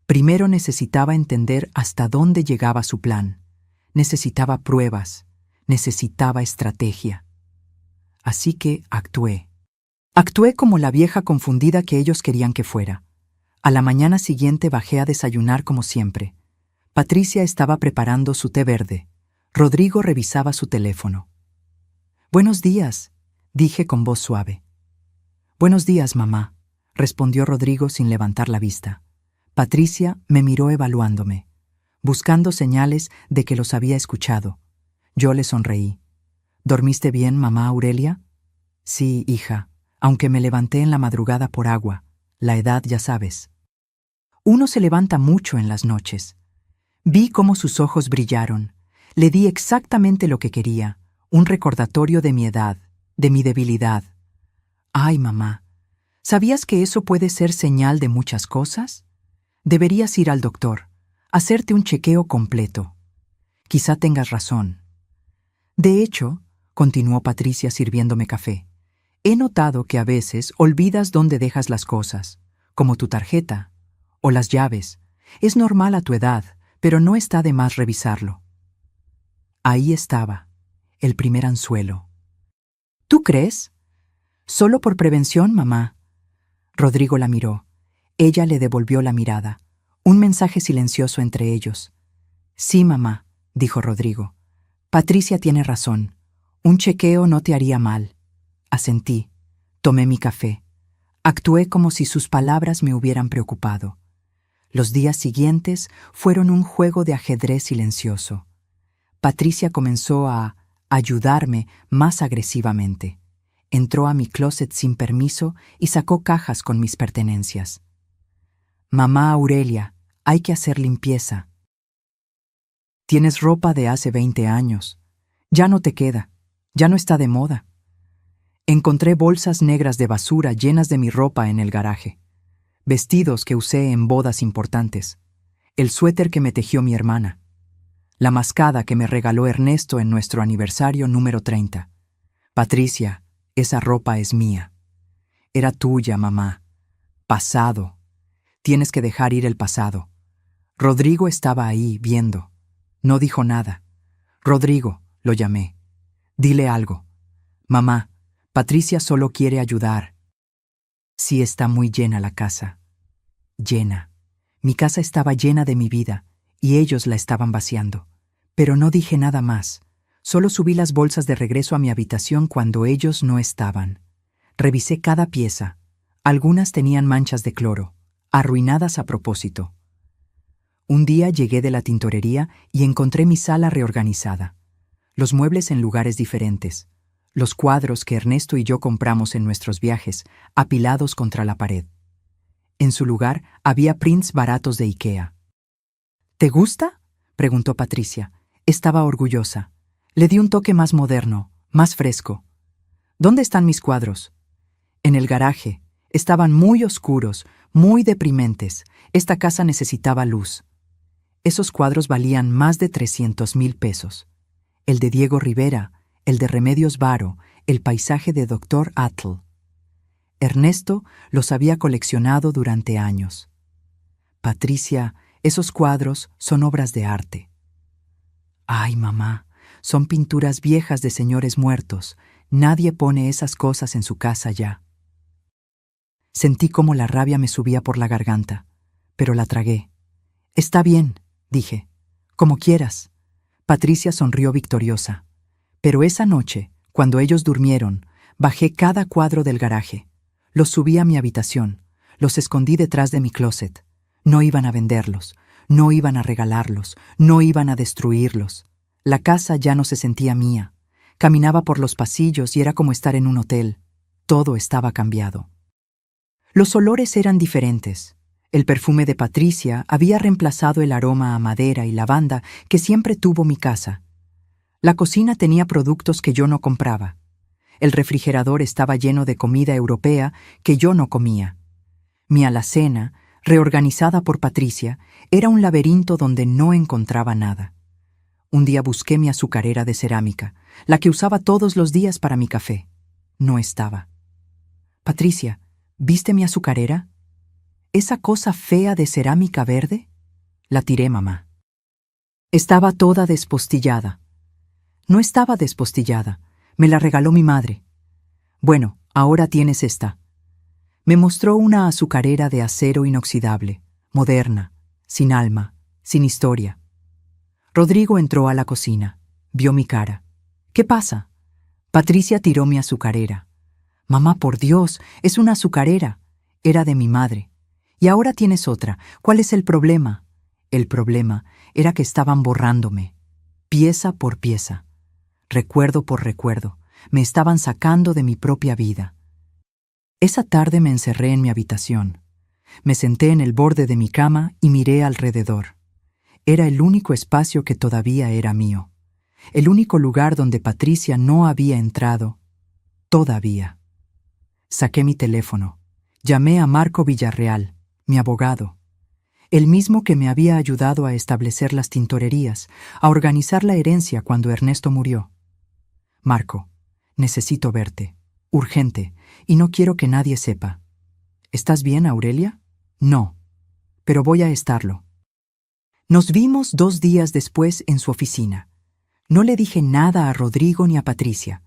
Primero necesitaba entender hasta dónde llegaba su plan. Necesitaba pruebas. Necesitaba estrategia. Así que actué. Actué como la vieja confundida que ellos querían que fuera. A la mañana siguiente bajé a desayunar como siempre. Patricia estaba preparando su té verde. Rodrigo revisaba su teléfono. «Buenos días», dije con voz suave. «Buenos días, mamá», respondió Rodrigo sin levantar la vista. Patricia me miró evaluándome, buscando señales de que los había escuchado. Yo le sonreí. «¿Dormiste bien, mamá Aurelia?» «Sí, hija, aunque me levanté en la madrugada por agua. La edad, ya sabes». Uno se levanta mucho en las noches. Vi cómo sus ojos brillaron. Le di exactamente lo que quería, un recordatorio de mi edad, de mi debilidad. «Ay, mamá, ¿sabías que eso puede ser señal de muchas cosas? Deberías ir al doctor, hacerte un chequeo completo. Quizá tengas razón». De hecho, continuó Patricia sirviéndome café, he notado que a veces olvidas dónde dejas las cosas, como tu tarjeta o las llaves. Es normal a tu edad, pero no está de más revisarlo. Ahí estaba, el primer anzuelo. ¿Tú crees? Solo por prevención, mamá. Rodrigo la miró. Ella le devolvió la mirada. Un mensaje silencioso entre ellos. Sí, mamá, dijo Rodrigo. Patricia tiene razón. Un chequeo no te haría mal. Asentí. Tomé mi café. Actué como si sus palabras me hubieran preocupado. Los días siguientes fueron un juego de ajedrez silencioso. Patricia comenzó a ayudarme más agresivamente. Entró a mi closet sin permiso y sacó cajas con mis pertenencias. «Mamá Aurelia, hay que hacer limpieza. Tienes ropa de hace 20 años. Ya no te queda. Ya no está de moda». Encontré bolsas negras de basura llenas de mi ropa en el garaje. Vestidos que usé en bodas importantes. El suéter que me tejió mi hermana. La mascada que me regaló Ernesto en nuestro aniversario número 30. Patricia, esa ropa es mía. Era tuya, mamá. Pasado. Tienes que dejar ir el pasado. Rodrigo estaba ahí, viendo. No dijo nada. Rodrigo, lo llamé. Dile algo. Mamá, Patricia solo quiere ayudar. Sí, está muy llena la casa. Llena. Mi casa estaba llena de mi vida, y ellos la estaban vaciando. Pero no dije nada más. Solo subí las bolsas de regreso a mi habitación cuando ellos no estaban. Revisé cada pieza. Algunas tenían manchas de cloro, arruinadas a propósito. Un día llegué de la tintorería y encontré mi sala reorganizada. Los muebles en lugares diferentes. Los cuadros que Ernesto y yo compramos en nuestros viajes, apilados contra la pared. En su lugar había prints baratos de IKEA. ¿Te gusta?, preguntó Patricia. Estaba orgullosa. Le di un toque más moderno, más fresco. ¿Dónde están mis cuadros? En el garaje. Estaban muy oscuros, muy deprimentes. Esta casa necesitaba luz. Esos cuadros valían más de 300,000 pesos. El de Diego Rivera, el de Remedios Varo, el paisaje de Dr. Atle. Ernesto los había coleccionado durante años. Patricia, esos cuadros son obras de arte. Ay, mamá, son pinturas viejas de señores muertos. Nadie pone esas cosas en su casa ya. Sentí cómo la rabia me subía por la garganta, pero la tragué. Está bien, dije. Como quieras. Patricia sonrió victoriosa. Pero esa noche, cuando ellos durmieron, bajé cada cuadro del garaje. Los subí a mi habitación. Los escondí detrás de mi closet. No iban a venderlos. No iban a regalarlos. No iban a destruirlos. La casa ya no se sentía mía. Caminaba por los pasillos y era como estar en un hotel. Todo estaba cambiado. Los olores eran diferentes. El perfume de Patricia había reemplazado el aroma a madera y lavanda que siempre tuvo mi casa. La cocina tenía productos que yo no compraba. El refrigerador estaba lleno de comida europea que yo no comía. Mi alacena, reorganizada por Patricia, era un laberinto donde no encontraba nada. Un día busqué mi azucarera de cerámica, la que usaba todos los días para mi café. No estaba. Patricia, ¿viste mi azucarera? ¿Esa cosa fea de cerámica verde? La tiré, mamá. Estaba toda despostillada. No estaba despostillada. Me la regaló mi madre. Bueno, ahora tienes esta. Me mostró una azucarera de acero inoxidable, moderna, sin alma, sin historia. Rodrigo entró a la cocina. Vio mi cara. ¿Qué pasa? Patricia tiró mi azucarera. Mamá, por Dios, es una azucarera. Era de mi madre. Y ahora tienes otra. ¿Cuál es el problema? El problema era que estaban borrándome, pieza por pieza, recuerdo por recuerdo. Me estaban sacando de mi propia vida. Esa tarde me encerré en mi habitación. Me senté en el borde de mi cama y miré alrededor. Era el único espacio que todavía era mío. El único lugar donde Patricia no había entrado. Todavía. Saqué mi teléfono. Llamé a Marco Villarreal, mi abogado. El mismo que me había ayudado a establecer las tintorerías, a organizar la herencia cuando Ernesto murió. Marco, necesito verte. Urgente, y no quiero que nadie sepa. ¿Estás bien, Aurelia? No, pero voy a estarlo. Nos vimos 2 días después en su oficina. No le dije nada a Rodrigo ni a Patricia.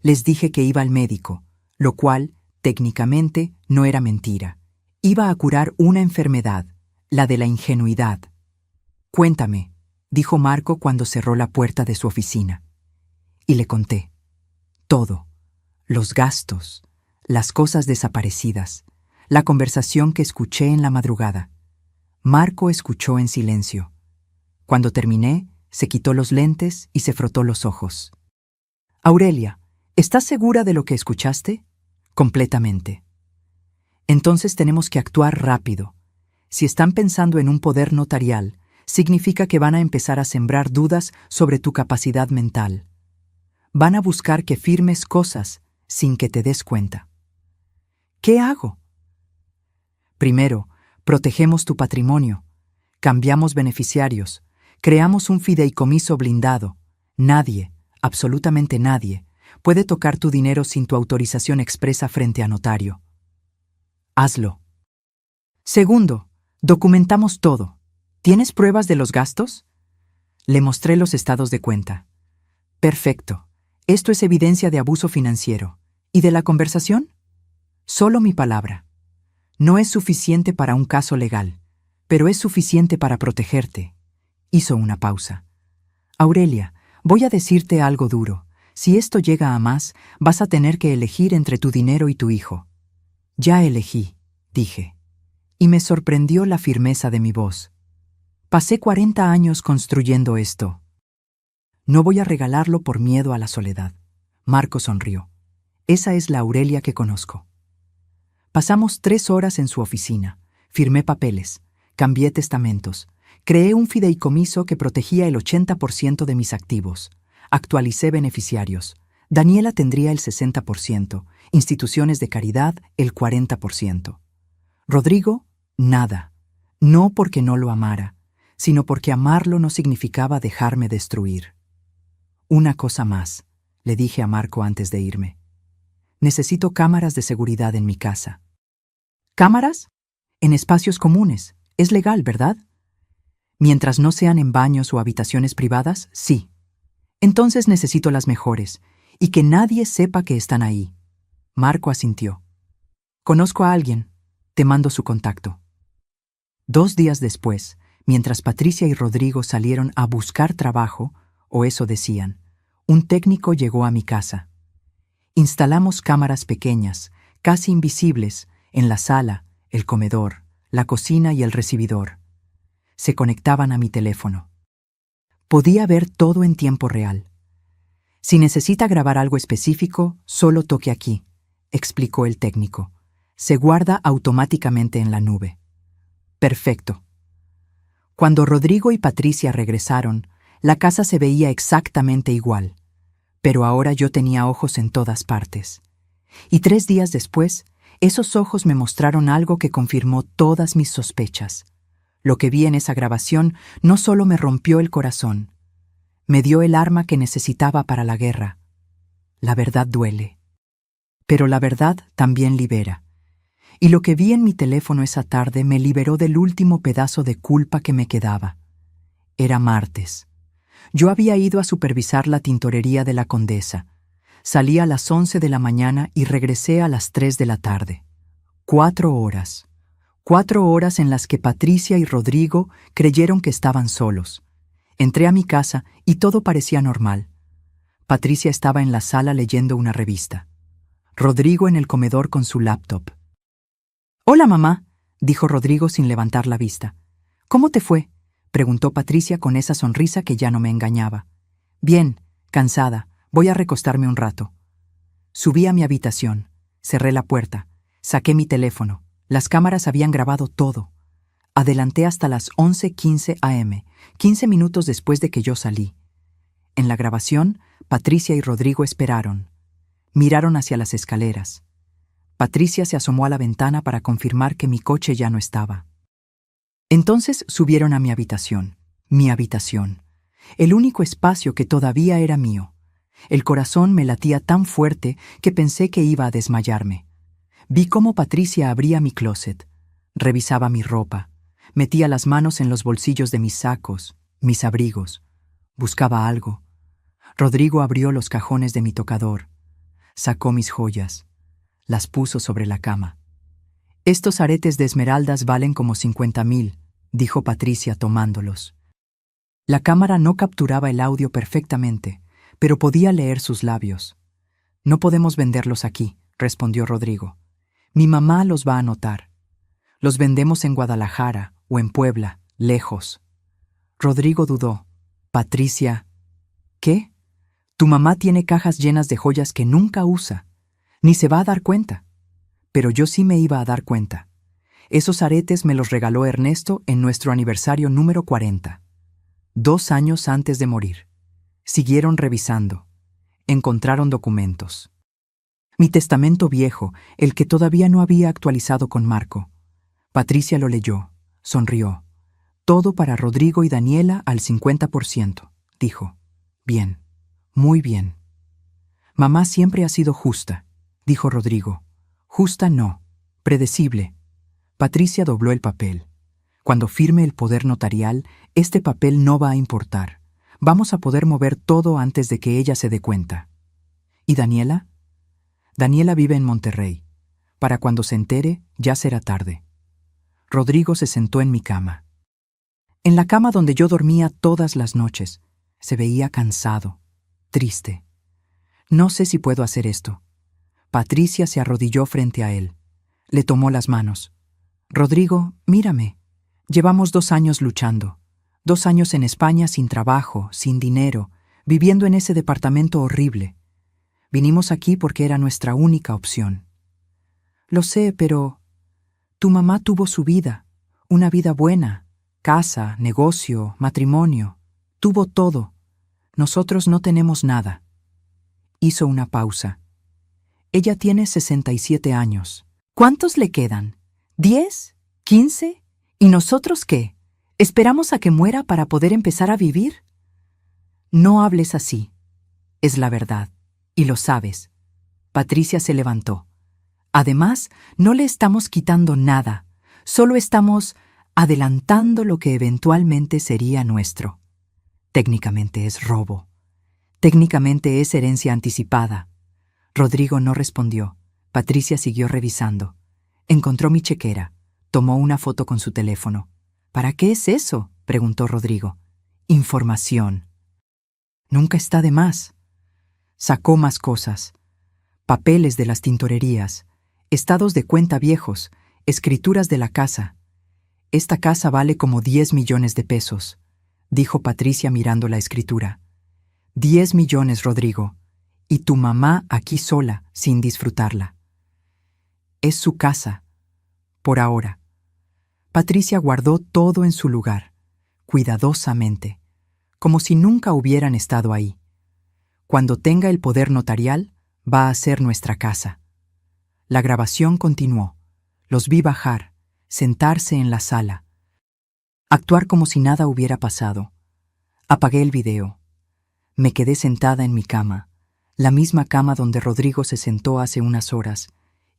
Les dije que iba al médico, lo cual, técnicamente, no era mentira. Iba a curar una enfermedad, la de la ingenuidad. Cuéntame, dijo Marco cuando cerró la puerta de su oficina. Y le conté. Todo. Los gastos, las cosas desaparecidas, la conversación que escuché en la madrugada. Marco escuchó en silencio. Cuando terminé, se quitó los lentes y se frotó los ojos. Aurelia, ¿estás segura de lo que escuchaste? Completamente. Entonces tenemos que actuar rápido. Si están pensando en un poder notarial, significa que van a empezar a sembrar dudas sobre tu capacidad mental. Van a buscar que firmes cosas sin que te des cuenta. ¿Qué hago? Primero, protegemos tu patrimonio, cambiamos beneficiarios, creamos un fideicomiso blindado. Nadie, absolutamente nadie, puede tocar tu dinero sin tu autorización expresa frente a notario. Hazlo. Segundo, documentamos todo. ¿Tienes pruebas de los gastos? Le mostré los estados de cuenta. Perfecto. Esto es evidencia de abuso financiero. ¿Y de la conversación? Solo mi palabra. No es suficiente para un caso legal, pero es suficiente para protegerte. Hizo una pausa. Aurelia, voy a decirte algo duro. Si esto llega a más, vas a tener que elegir entre tu dinero y tu hijo. Ya elegí, dije. Y me sorprendió la firmeza de mi voz. Pasé 40 años construyendo esto. No voy a regalarlo por miedo a la soledad. Marco sonrió. Esa es la Aurelia que conozco. Pasamos 3 horas en su oficina. Firmé papeles, cambié testamentos, creé un fideicomiso que protegía el 80% de mis activos, actualicé beneficiarios. Daniela tendría el 60%, instituciones de caridad el 40%. Rodrigo, nada. No porque no lo amara, sino porque amarlo no significaba dejarme destruir. Una cosa más, le dije a Marco antes de irme. Necesito cámaras de seguridad en mi casa. ¿Cámaras? En espacios comunes. Es legal, ¿verdad? Mientras no sean en baños o habitaciones privadas, sí. Entonces necesito las mejores, y que nadie sepa que están ahí. Marco asintió. Conozco a alguien. Te mando su contacto. 2 días después, mientras Patricia y Rodrigo salieron a buscar trabajo, o eso decían, un técnico llegó a mi casa. Instalamos cámaras pequeñas, casi invisibles, en la sala, el comedor, la cocina y el recibidor. Se conectaban a mi teléfono. Podía ver todo en tiempo real. Si necesita grabar algo específico, solo toque aquí, explicó el técnico. Se guarda automáticamente en la nube. Perfecto. Cuando Rodrigo y Patricia regresaron, la casa se veía exactamente igual, pero ahora yo tenía ojos en todas partes. Y 3 días después, esos ojos me mostraron algo que confirmó todas mis sospechas. Lo que vi en esa grabación no solo me rompió el corazón, me dio el arma que necesitaba para la guerra. La verdad duele. Pero la verdad también libera. Y lo que vi en mi teléfono esa tarde me liberó del último pedazo de culpa que me quedaba. Era martes. Yo había ido a supervisar la tintorería de la Condesa. Salí a las 11 de la mañana y regresé a las 3 de la tarde. 4 horas. 4 horas en las que Patricia y Rodrigo creyeron que estaban solos. Entré a mi casa y todo parecía normal. Patricia estaba en la sala leyendo una revista. Rodrigo en el comedor con su laptop. «Hola, mamá», dijo Rodrigo sin levantar la vista. «¿Cómo te fue?», preguntó Patricia con esa sonrisa que ya no me engañaba. «Bien, cansada, voy a recostarme un rato». Subí a mi habitación, cerré la puerta, saqué mi teléfono. Las cámaras habían grabado todo. Adelanté hasta las 11:15 a.m., 15 minutos después de que yo salí. En la grabación, Patricia y Rodrigo esperaron. Miraron hacia las escaleras. Patricia se asomó a la ventana para confirmar que mi coche ya no estaba. Entonces subieron a mi habitación, el único espacio que todavía era mío. El corazón me latía tan fuerte que pensé que iba a desmayarme. Vi cómo Patricia abría mi closet, revisaba mi ropa, metía las manos en los bolsillos de mis sacos, mis abrigos, buscaba algo. Rodrigo abrió los cajones de mi tocador, sacó mis joyas, las puso sobre la cama. «Estos aretes de esmeraldas valen como 50,000», dijo Patricia tomándolos. La cámara no capturaba el audio perfectamente, pero podía leer sus labios. «No podemos venderlos aquí», respondió Rodrigo. «Mi mamá los va a notar. Los vendemos en Guadalajara o en Puebla, lejos». Rodrigo dudó. «Patricia, ¿qué? Tu mamá tiene cajas llenas de joyas que nunca usa. Ni se va a dar cuenta». Pero yo sí me iba a dar cuenta. Esos aretes me los regaló Ernesto en nuestro aniversario número 40. 2 años antes de morir. Siguieron revisando. Encontraron documentos. Mi testamento viejo, el que todavía no había actualizado con Marco. Patricia lo leyó, sonrió. «Todo para Rodrigo y Daniela al 50%, dijo. «Bien, muy bien». «Mamá siempre ha sido justa», dijo Rodrigo. «Justa no, predecible». Patricia dobló el papel. «Cuando firme el poder notarial, este papel no va a importar. Vamos a poder mover todo antes de que ella se dé cuenta». «¿Y Daniela?» «Daniela vive en Monterrey. Para cuando se entere, ya será tarde». Rodrigo se sentó en mi cama. En la cama donde yo dormía todas las noches. Se veía cansado, triste. «No sé si puedo hacer esto». Patricia se arrodilló frente a él. Le tomó las manos. «Rodrigo, mírame. Llevamos 2 años luchando. 2 años en España sin trabajo, sin dinero, viviendo en ese departamento horrible. Vinimos aquí porque era nuestra única opción». «Lo sé, pero tu mamá tuvo su vida, una vida buena, casa, negocio, matrimonio. Tuvo todo. Nosotros no tenemos nada». Hizo una pausa. «Ella tiene 67 años. ¿Cuántos le quedan? ¿10? ¿15? ¿Y nosotros qué? ¿Esperamos a que muera para poder empezar a vivir?» «No hables así. Es la verdad. Y lo sabes». Patricia se levantó. «Además, no le estamos quitando nada. Solo estamos adelantando lo que eventualmente sería nuestro. Técnicamente es robo. Técnicamente es herencia anticipada». Rodrigo no respondió. Patricia siguió revisando. Encontró mi chequera. Tomó una foto con su teléfono. ¿Para qué es eso?, preguntó Rodrigo. Información. Nunca está de más. Sacó más cosas. Papeles de las tintorerías, estados de cuenta viejos, escrituras de la casa. Esta casa vale como 10 millones de pesos, dijo Patricia mirando la escritura. 10 millones, Rodrigo. Y tu mamá aquí sola, sin disfrutarla. Es su casa, por ahora. Patricia guardó todo en su lugar, cuidadosamente, como si nunca hubieran estado ahí. Cuando tenga el poder notarial, va a ser nuestra casa. La grabación continuó. Los vi bajar, sentarse en la sala, actuar como si nada hubiera pasado. Apagué el video. Me quedé sentada en mi cama, la misma cama donde Rodrigo se sentó hace unas horas,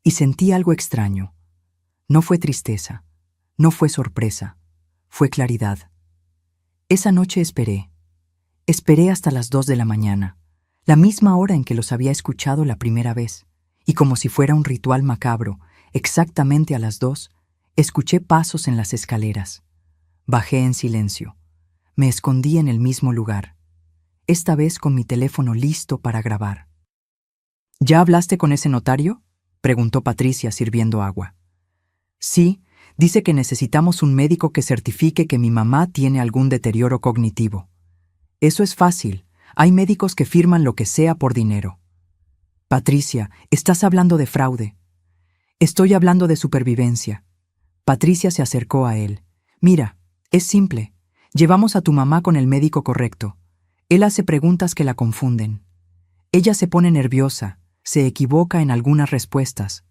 y sentí algo extraño. No fue tristeza, no fue sorpresa, fue claridad. Esa noche esperé. Esperé hasta las 2 de la mañana, la misma hora en que los había escuchado la primera vez, y como si fuera un ritual macabro, exactamente a las 2, escuché pasos en las escaleras. Bajé en silencio. Me escondí en el mismo lugar, esta vez con mi teléfono listo para grabar. ¿Ya hablaste con ese notario?, preguntó Patricia sirviendo agua. Sí, dice que necesitamos un médico que certifique que mi mamá tiene algún deterioro cognitivo. Eso es fácil. Hay médicos que firman lo que sea por dinero. Patricia, estás hablando de fraude. Estoy hablando de supervivencia. Patricia se acercó a él. Mira, es simple. Llevamos a tu mamá con el médico correcto. Él hace preguntas que la confunden. Ella se pone nerviosa, se equivoca en algunas respuestas.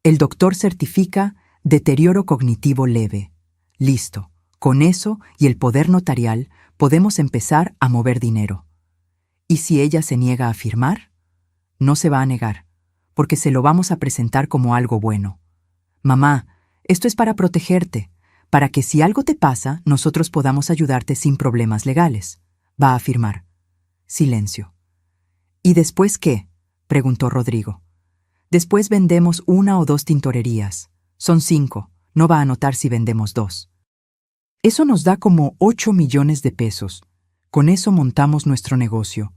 El doctor certifica deterioro cognitivo leve. Listo. Con eso y el poder notarial podemos empezar a mover dinero. ¿Y si ella se niega a firmar? No se va a negar, porque se lo vamos a presentar como algo bueno. Mamá, esto es para protegerte, para que si algo te pasa, nosotros podamos ayudarte sin problemas legales. Va a firmar. Silencio. ¿Y después qué?, preguntó Rodrigo. Después vendemos 1 o 2 tintorerías. Son 5. No va a notar si vendemos 2. Eso nos da como 8 millones de pesos. Con eso montamos nuestro negocio.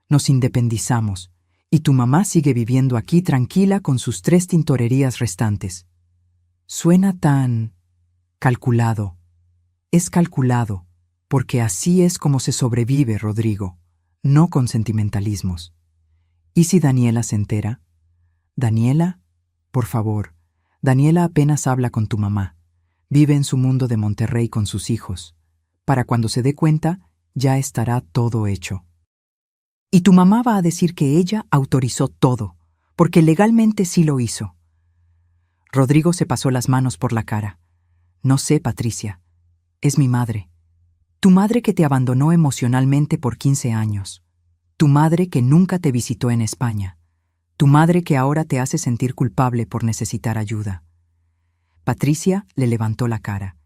Nos independizamos. Y tu mamá sigue viviendo aquí tranquila con sus 3 tintorerías restantes. Suena tan calculado. Es calculado, porque así es como se sobrevive, Rodrigo, no con sentimentalismos. ¿Y si Daniela se entera? Daniela, por favor, Daniela apenas habla con tu mamá. Vive en su mundo de Monterrey con sus hijos. Para cuando se dé cuenta, ya estará todo hecho. Y tu mamá va a decir que ella autorizó todo, porque legalmente sí lo hizo. Rodrigo se pasó las manos por la cara. No sé, Patricia. Es mi madre. Tu madre que te abandonó emocionalmente por 15 años. Tu madre que nunca te visitó en España. Tu madre que ahora te hace sentir culpable por necesitar ayuda. Patricia le levantó la cara.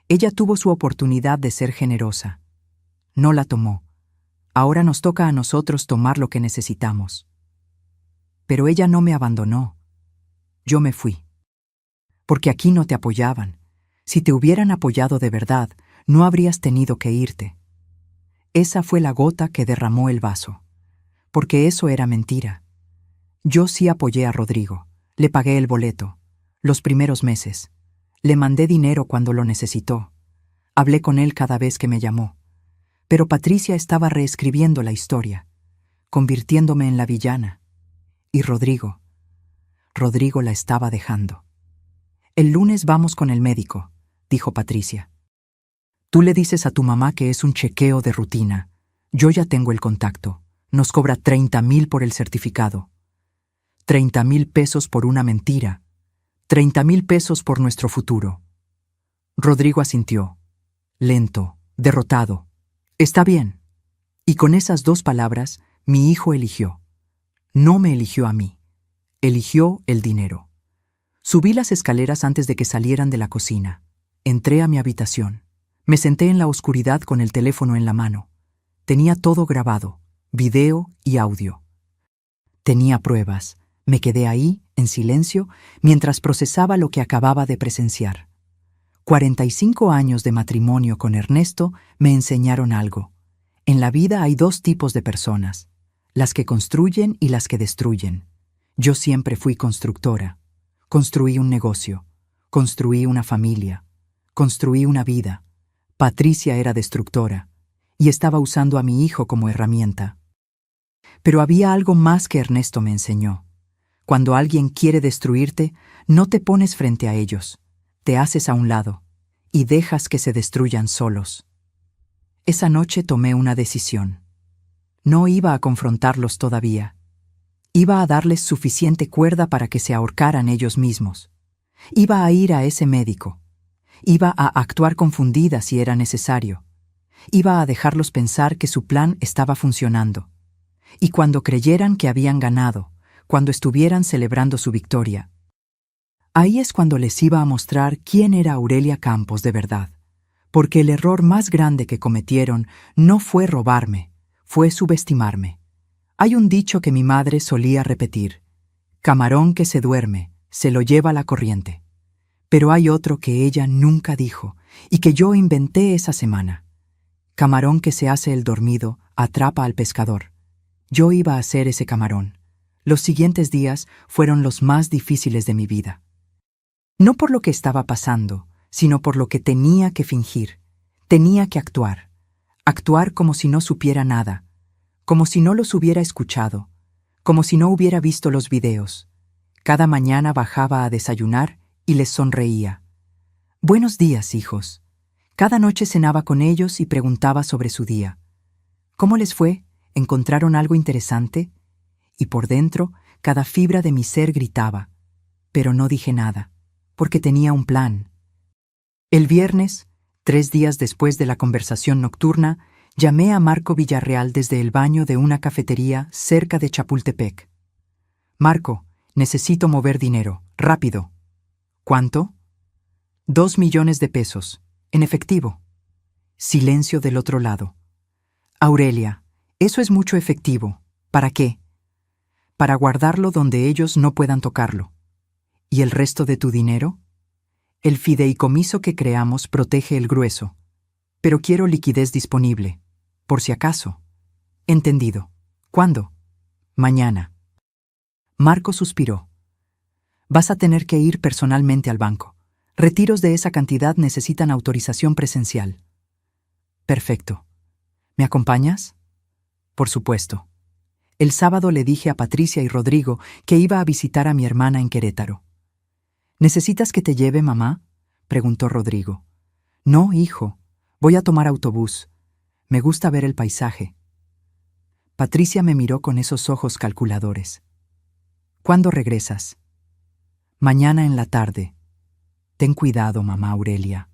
Ella tuvo su oportunidad de ser generosa. No la tomó. Ahora nos toca a nosotros tomar lo que necesitamos. Pero ella no me abandonó. Yo me fui. Porque aquí no te apoyaban. Si te hubieran apoyado de verdad, no habrías tenido que irte. Esa fue la gota que derramó el vaso. Porque eso era mentira. Yo sí apoyé a Rodrigo. Le pagué el boleto. Los primeros meses. Le mandé dinero cuando lo necesitó. Hablé con él cada vez que me llamó. Pero Patricia estaba reescribiendo la historia, convirtiéndome en la villana. Y Rodrigo la estaba dejando. El lunes vamos con el médico, dijo Patricia. Tú le dices a tu mamá que es un chequeo de rutina. Yo ya tengo el contacto. Nos cobra 30,000 por el certificado. 30,000 pesos por una mentira. 30,000 pesos por nuestro futuro. Rodrigo asintió, lento, derrotado. Está bien. Y con esas 2 palabras, mi hijo eligió. No me eligió a mí. Eligió el dinero. Subí las escaleras antes de que salieran de la cocina. Entré a mi habitación. Me senté en la oscuridad con el teléfono en la mano. Tenía todo grabado, video y audio. Tenía pruebas, Me quedé ahí, en silencio, mientras procesaba lo que acababa de presenciar. 45 años de matrimonio con Ernesto me enseñaron algo. En la vida hay dos tipos de personas, las que construyen y las que destruyen. Yo siempre fui constructora. Construí un negocio, construí una familia, construí una vida. Patricia era destructora y estaba usando a mi hijo como herramienta. Pero había algo más que Ernesto me enseñó. Cuando alguien quiere destruirte, no te pones frente a ellos, te haces a un lado y dejas que se destruyan solos. Esa noche tomé una decisión. No iba a confrontarlos todavía. Iba a darles suficiente cuerda para que se ahorcaran ellos mismos. Iba a ir a ese médico. Iba a actuar confundida si era necesario. Iba a dejarlos pensar que su plan estaba funcionando. Y cuando creyeran que habían ganado, cuando estuvieran celebrando su victoria, ahí es cuando les iba a mostrar quién era Aurelia Campos de verdad. Porque el error más grande que cometieron no fue robarme, fue subestimarme. Hay un dicho que mi madre solía repetir: camarón que se duerme, se lo lleva la corriente. Pero hay otro que ella nunca dijo y que yo inventé esa semana. Camarón que se hace el dormido, atrapa al pescador. Yo iba a ser ese camarón. Los siguientes días fueron los más difíciles de mi vida. No por lo que estaba pasando, sino por lo que tenía que fingir. Tenía que actuar. Actuar como si no supiera nada, como si no los hubiera escuchado, como si no hubiera visto los videos. Cada mañana bajaba a desayunar y les sonreía. Buenos días, hijos. Cada noche cenaba con ellos y preguntaba sobre su día. ¿Cómo les fue? ¿Encontraron algo interesante? Y por dentro, cada fibra de mi ser gritaba. Pero no dije nada, porque tenía un plan. El viernes, 3 días después de la conversación nocturna, llamé a Marco Villarreal desde el baño de una cafetería cerca de Chapultepec. Marco, necesito mover dinero, rápido. ¿Cuánto? 2 millones de pesos, en efectivo. Silencio del otro lado. Aurelia, eso es mucho efectivo. ¿Para qué? Para guardarlo donde ellos no puedan tocarlo. ¿Y el resto de tu dinero? El fideicomiso que creamos protege el grueso, pero quiero liquidez disponible, por si acaso. Entendido. ¿Cuándo? Mañana. Marco suspiró. Vas a tener que ir personalmente al banco. Retiros de esa cantidad necesitan autorización presencial. Perfecto. ¿Me acompañas? Por supuesto. El sábado le dije a Patricia y Rodrigo que iba a visitar a mi hermana en Querétaro. ¿Necesitas que te lleve, mamá?, preguntó Rodrigo. No, hijo. Voy a tomar autobús. Me gusta ver el paisaje. Patricia me miró con esos ojos calculadores. ¿Cuándo regresas? Mañana en la tarde. Ten cuidado, mamá Aurelia.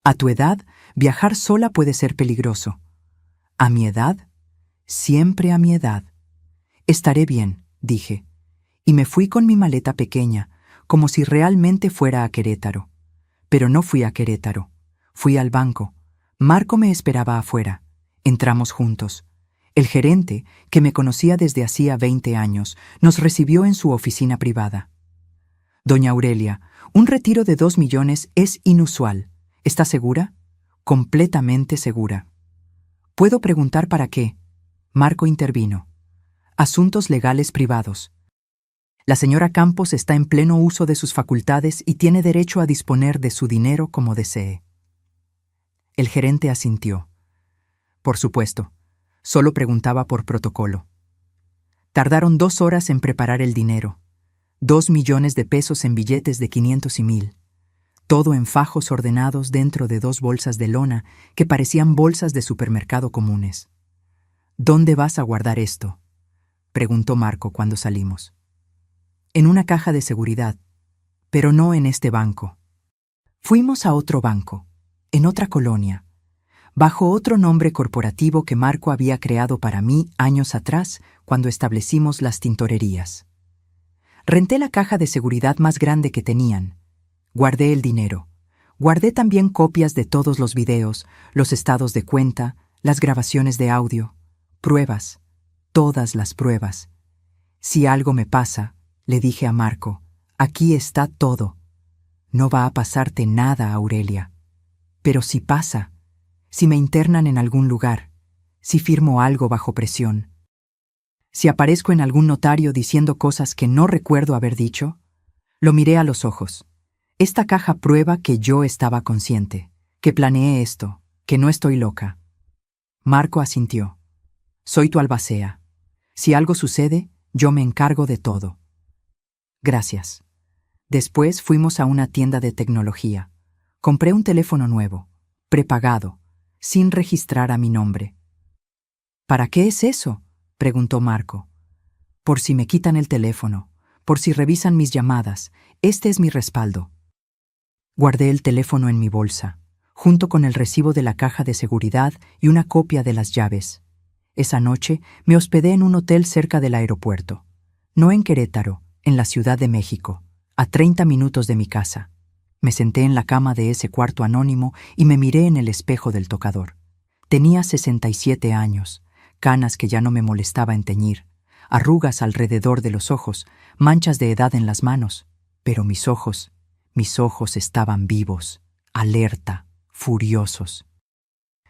A tu edad, viajar sola puede ser peligroso. A mi edad, siempre a mi edad. Estaré bien, dije, y me fui con mi maleta pequeña, como si realmente fuera a Querétaro. Pero no fui a Querétaro. Fui al banco. Marco me esperaba afuera. Entramos juntos. El gerente, que me conocía desde hacía 20 años, nos recibió en su oficina privada. Doña Aurelia, un retiro de 2 millones es inusual. ¿Está segura? Completamente segura. ¿Puedo preguntar para qué? Marco intervino. Asuntos legales privados. La señora Campos está en pleno uso de sus facultades y tiene derecho a disponer de su dinero como desee. El gerente asintió. Por supuesto, solo preguntaba por protocolo. Tardaron 2 horas en preparar el dinero. 2 millones de pesos en billetes de 500 y 1000. Todo en fajos ordenados dentro de 2 bolsas de lona que parecían bolsas de supermercado comunes. ¿Dónde vas a guardar esto?, preguntó Marco cuando salimos. En una caja de seguridad, pero no en este banco. Fuimos a otro banco, en otra colonia, bajo otro nombre corporativo que Marco había creado para mí años atrás cuando establecimos las tintorerías. Renté la caja de seguridad más grande que tenían. Guardé el dinero. Guardé también copias de todos los videos, los estados de cuenta, las grabaciones de audio, pruebas, todas las pruebas. Si algo me pasa, le dije a Marco, aquí está todo. No va a pasarte nada, Aurelia. Pero si pasa, si me internan en algún lugar, si firmo algo bajo presión, si aparezco en algún notario diciendo cosas que no recuerdo haber dicho, lo miré a los ojos. Esta caja prueba que yo estaba consciente, que planeé esto, que no estoy loca. Marco asintió. Soy tu albacea. Si algo sucede, yo me encargo de todo. Gracias. Después fuimos a una tienda de tecnología. Compré un teléfono nuevo, prepagado, sin registrar a mi nombre. ¿Para qué es eso?, preguntó Marco. Por si me quitan el teléfono, por si revisan mis llamadas, este es mi respaldo. Guardé el teléfono en mi bolsa, junto con el recibo de la caja de seguridad y una copia de las llaves. Esa noche me hospedé en un hotel cerca del aeropuerto. No en Querétaro, en la Ciudad de México, a 30 minutos de mi casa. Me senté en la cama de ese cuarto anónimo y me miré en el espejo del tocador. Tenía 67 años, canas que ya no me molestaba en teñir, arrugas alrededor de los ojos, manchas de edad en las manos. Pero mis ojos estaban vivos, alerta, furiosos.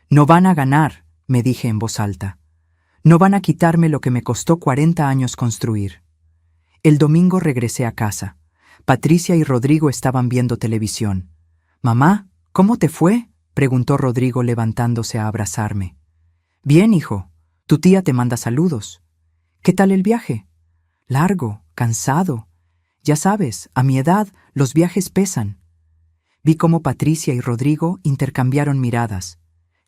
No van a ganar, me dije en voz alta. No van a quitarme lo que me costó 40 años construir. El domingo regresé a casa. Patricia y Rodrigo estaban viendo televisión. «Mamá, ¿cómo te fue?», preguntó Rodrigo levantándose a abrazarme. «Bien, hijo. Tu tía te manda saludos». «¿Qué tal el viaje?». «Largo, cansado. Ya sabes, a mi edad, los viajes pesan». Vi cómo Patricia y Rodrigo intercambiaron miradas.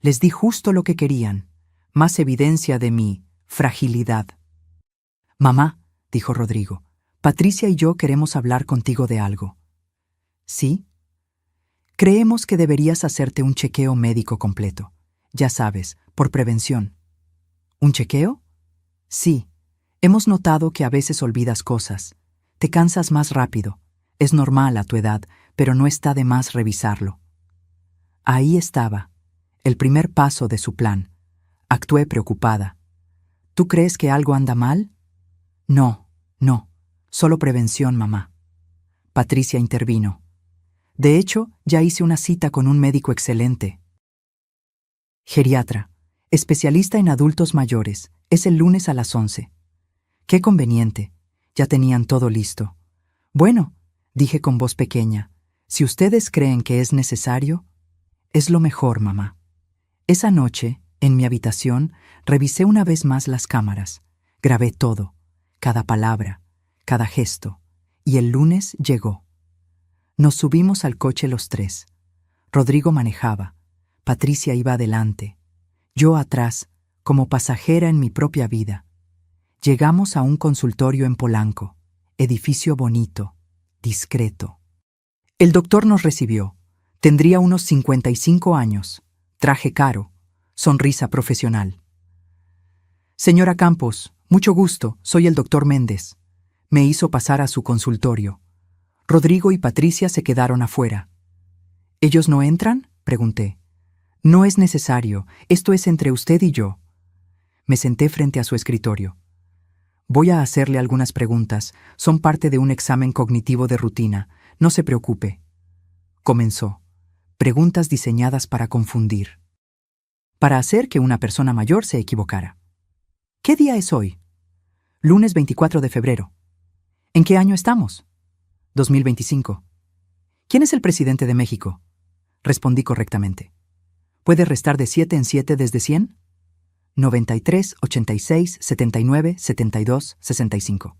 Les di justo lo que querían, más evidencia de mi fragilidad. «Mamá», dijo Rodrigo, «Patricia y yo queremos hablar contigo de algo». «¿Sí?» «Creemos que deberías hacerte un chequeo médico completo. Ya sabes, por prevención». «¿Un chequeo?» «Sí. Hemos notado que a veces olvidas cosas. Te cansas más rápido. Es normal a tu edad, pero no está de más revisarlo». Ahí estaba, el primer paso de su plan. Actué preocupada. «¿Tú crees que algo anda mal?» No. Solo prevención, mamá». Patricia intervino. «De hecho, ya hice una cita con un médico excelente. Geriatra, especialista en adultos mayores. Es el lunes a las 11. Qué conveniente. Ya tenían todo listo. Bueno, dije con voz pequeña, si ustedes creen que es necesario, es lo mejor, mamá». Esa noche, en mi habitación, revisé una vez más las cámaras. Grabé todo, cada palabra, cada gesto, y el lunes llegó. Nos subimos al coche los tres. Rodrigo manejaba, Patricia iba adelante, yo atrás, como pasajera en mi propia vida. Llegamos a un consultorio en Polanco, edificio bonito, discreto. El doctor nos recibió. Tendría unos 55 años, traje caro, sonrisa profesional. «Señora Campos, mucho gusto, soy el doctor Méndez». Me hizo pasar a su consultorio. Rodrigo y Patricia se quedaron afuera. «¿Ellos no entran?», pregunté. «No es necesario, esto es entre usted y yo». Me senté frente a su escritorio. «Voy a hacerle algunas preguntas, son parte de un examen cognitivo de rutina, no se preocupe». Comenzó. Preguntas diseñadas para confundir. Para hacer que una persona mayor se equivocara. «¿Qué día es hoy?» «Lunes 24 de febrero». «¿En qué año estamos?» 2025. «¿Quién es el presidente de México?» Respondí correctamente. «¿Puede restar de 7 en 7 desde 100? 93, 86, 79, 72, 65.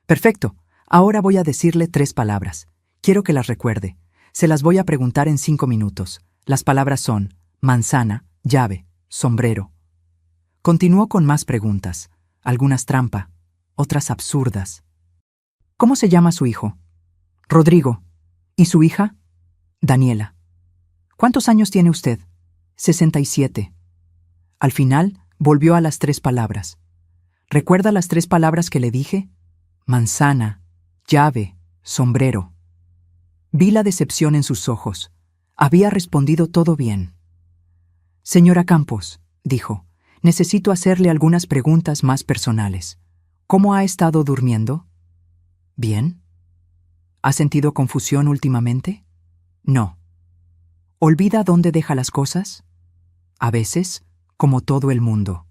Perfecto. Ahora voy a decirle 3 palabras. Quiero que las recuerde. Se las voy a preguntar en 5 minutos. Las palabras son manzana, llave, sombrero». Continuó con más preguntas, algunas trampa, otras absurdas. «¿Cómo se llama su hijo?» «Rodrigo». «¿Y su hija?» «Daniela». «¿Cuántos años tiene usted?» 67. Al final, volvió a las 3 palabras. ¿Recuerda las 3 palabras que le dije? Manzana, llave, sombrero. Vi la decepción en sus ojos. Había respondido todo bien. «Señora Campos», dijo, «necesito hacerle algunas preguntas más personales. ¿Cómo ha estado durmiendo? ¿Bien? ¿Ha sentido confusión últimamente? No. ¿Olvida dónde deja las cosas? A veces, como todo el mundo.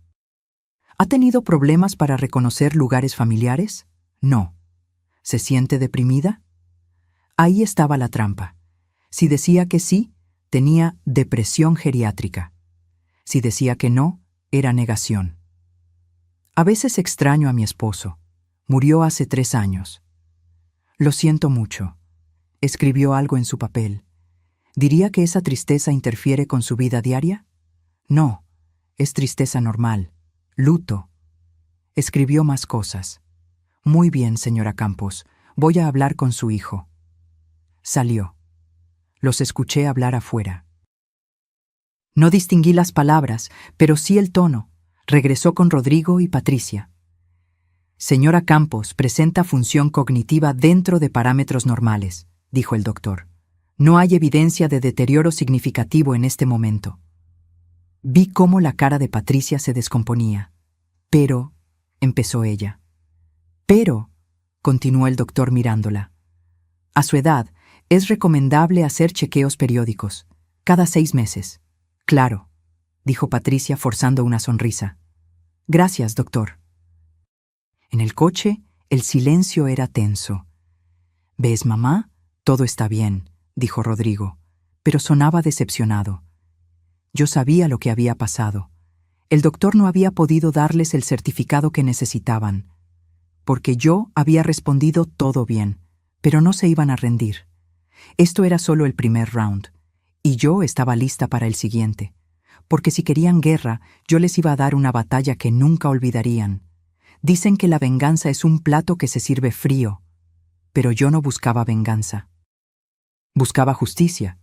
¿Ha tenido problemas para reconocer lugares familiares? No. ¿Se siente deprimida? Ahí estaba la trampa. Si decía que sí, tenía depresión geriátrica. Si decía que no, era negación. A veces extraño a mi esposo. Murió hace 3 años. Lo siento mucho. Escribió algo en su papel. ¿Diría que esa tristeza interfiere con su vida diaria? No, es tristeza normal. Luto. Escribió más cosas. Muy bien, señora Campos. Voy a hablar con su hijo. Salió. Los escuché hablar afuera. No distinguí las palabras, pero sí el tono. Regresó con Rodrigo y Patricia. Señora Campos presenta función cognitiva dentro de parámetros normales, dijo el doctor. No hay evidencia de deterioro significativo en este momento. Vi cómo la cara de Patricia se descomponía. Pero, empezó ella. Pero, continuó el doctor mirándola. A su edad, es recomendable hacer chequeos periódicos, cada 6 meses. Claro, dijo Patricia forzando una sonrisa. Gracias, doctor. En el coche, el silencio era tenso. ¿Ves, mamá? Todo está bien, dijo Rodrigo, pero sonaba decepcionado. Yo sabía lo que había pasado. El doctor no había podido darles el certificado que necesitaban, porque yo había respondido todo bien, pero no se iban a rendir. Esto era solo el primer round, y yo estaba lista para el siguiente, porque si querían guerra, yo les iba a dar una batalla que nunca olvidarían. Dicen que la venganza es un plato que se sirve frío, pero yo no buscaba venganza. Buscaba justicia,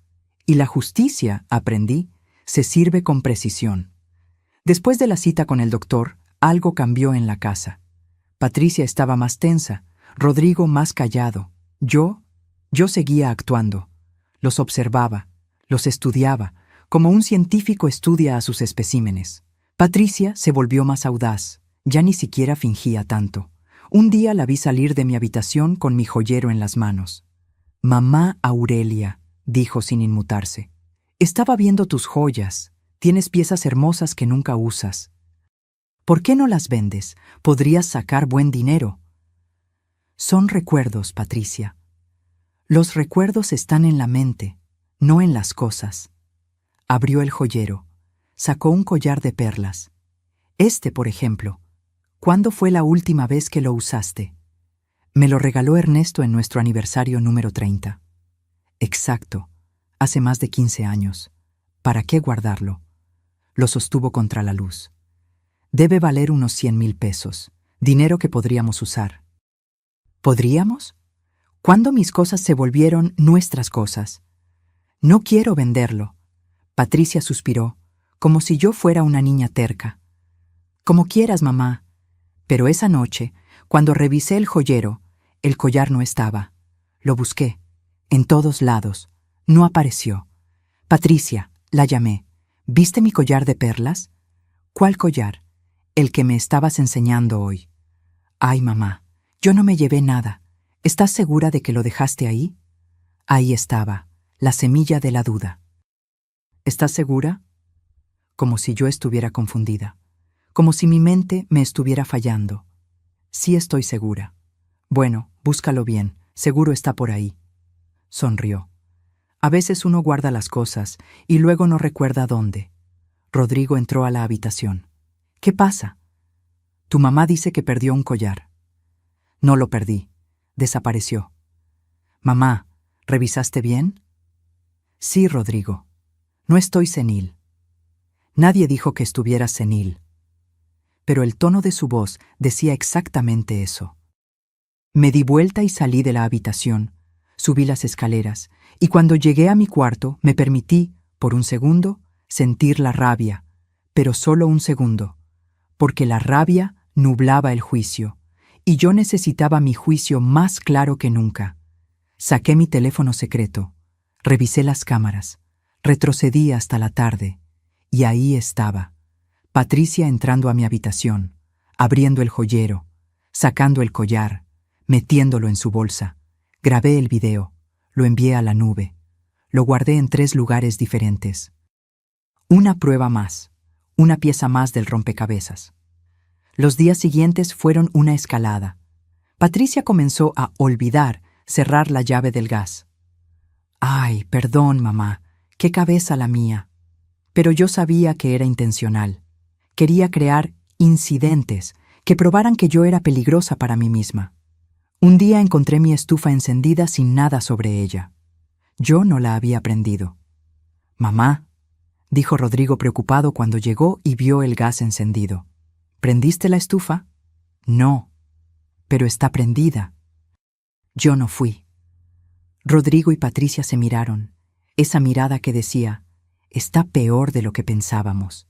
y la justicia, aprendí, se sirve con precisión. Después de la cita con el doctor, algo cambió en la casa. Patricia estaba más tensa, Rodrigo más callado. Yo seguía actuando. Los observaba, los estudiaba, como un científico estudia a sus especímenes. Patricia se volvió más audaz, ya ni siquiera fingía tanto. Un día la vi salir de mi habitación con mi joyero en las manos. «Mamá Aurelia», dijo sin inmutarse, «estaba viendo tus joyas. Tienes piezas hermosas que nunca usas. ¿Por qué no las vendes? Podrías sacar buen dinero». Son recuerdos, Patricia. Los recuerdos están en la mente, no en las cosas. Abrió el joyero. Sacó un collar de perlas. Por ejemplo. ¿Cuándo fue la última vez que lo usaste? Me lo regaló Ernesto en nuestro aniversario número 30. Exacto. Hace más de 15 años. ¿Para qué guardarlo? Lo sostuvo contra la luz. Debe valer unos 100,000 pesos. Dinero que podríamos usar. ¿Podríamos? ¿Cuándo mis cosas se volvieron nuestras cosas? No quiero venderlo. Patricia suspiró, como si yo fuera una niña terca. Como quieras, mamá. Pero esa noche, cuando revisé el joyero, el collar no estaba. Lo busqué, en todos lados. No apareció. Patricia, la llamé. ¿Viste mi collar de perlas? ¿Cuál collar? El que me estabas enseñando hoy. Ay, mamá, yo no me llevé nada. ¿Estás segura de que lo dejaste ahí? Ahí estaba, la semilla de la duda. ¿Estás segura? Como si yo estuviera confundida. Como si mi mente me estuviera fallando. Sí estoy segura. Bueno, búscalo bien, seguro está por ahí. Sonrió. A veces uno guarda las cosas y luego no recuerda dónde. Rodrigo entró a la habitación. ¿Qué pasa? Tu mamá dice que perdió un collar. No lo perdí. Desapareció. Mamá, ¿revisaste bien? Sí, Rodrigo. No estoy senil. Nadie dijo que estuvieras senil. Pero el tono de su voz decía exactamente eso. Me di vuelta y salí de la habitación. Subí las escaleras, y cuando llegué a mi cuarto me permití, por un segundo, sentir la rabia, pero solo un segundo, porque la rabia nublaba el juicio, y yo necesitaba mi juicio más claro que nunca. Saqué mi teléfono secreto, revisé las cámaras, retrocedí hasta la tarde, y ahí estaba, Patricia entrando a mi habitación, abriendo el joyero, sacando el collar, metiéndolo en su bolsa. Grabé el video, lo envié a la nube. Lo guardé en 3 lugares diferentes. Una prueba más, una pieza más del rompecabezas. Los días siguientes fueron una escalada. Patricia comenzó a olvidar cerrar la llave del gas. Ay, perdón, mamá, qué cabeza la mía. Pero yo sabía que era intencional. Quería crear incidentes que probaran que yo era peligrosa para mí misma. Un día encontré mi estufa encendida sin nada sobre ella. Yo no la había prendido. Mamá, dijo Rodrigo preocupado cuando llegó y vio el gas encendido. ¿Prendiste la estufa? No, pero está prendida. Yo no fui. Rodrigo y Patricia se miraron. Esa mirada que decía, está peor de lo que pensábamos.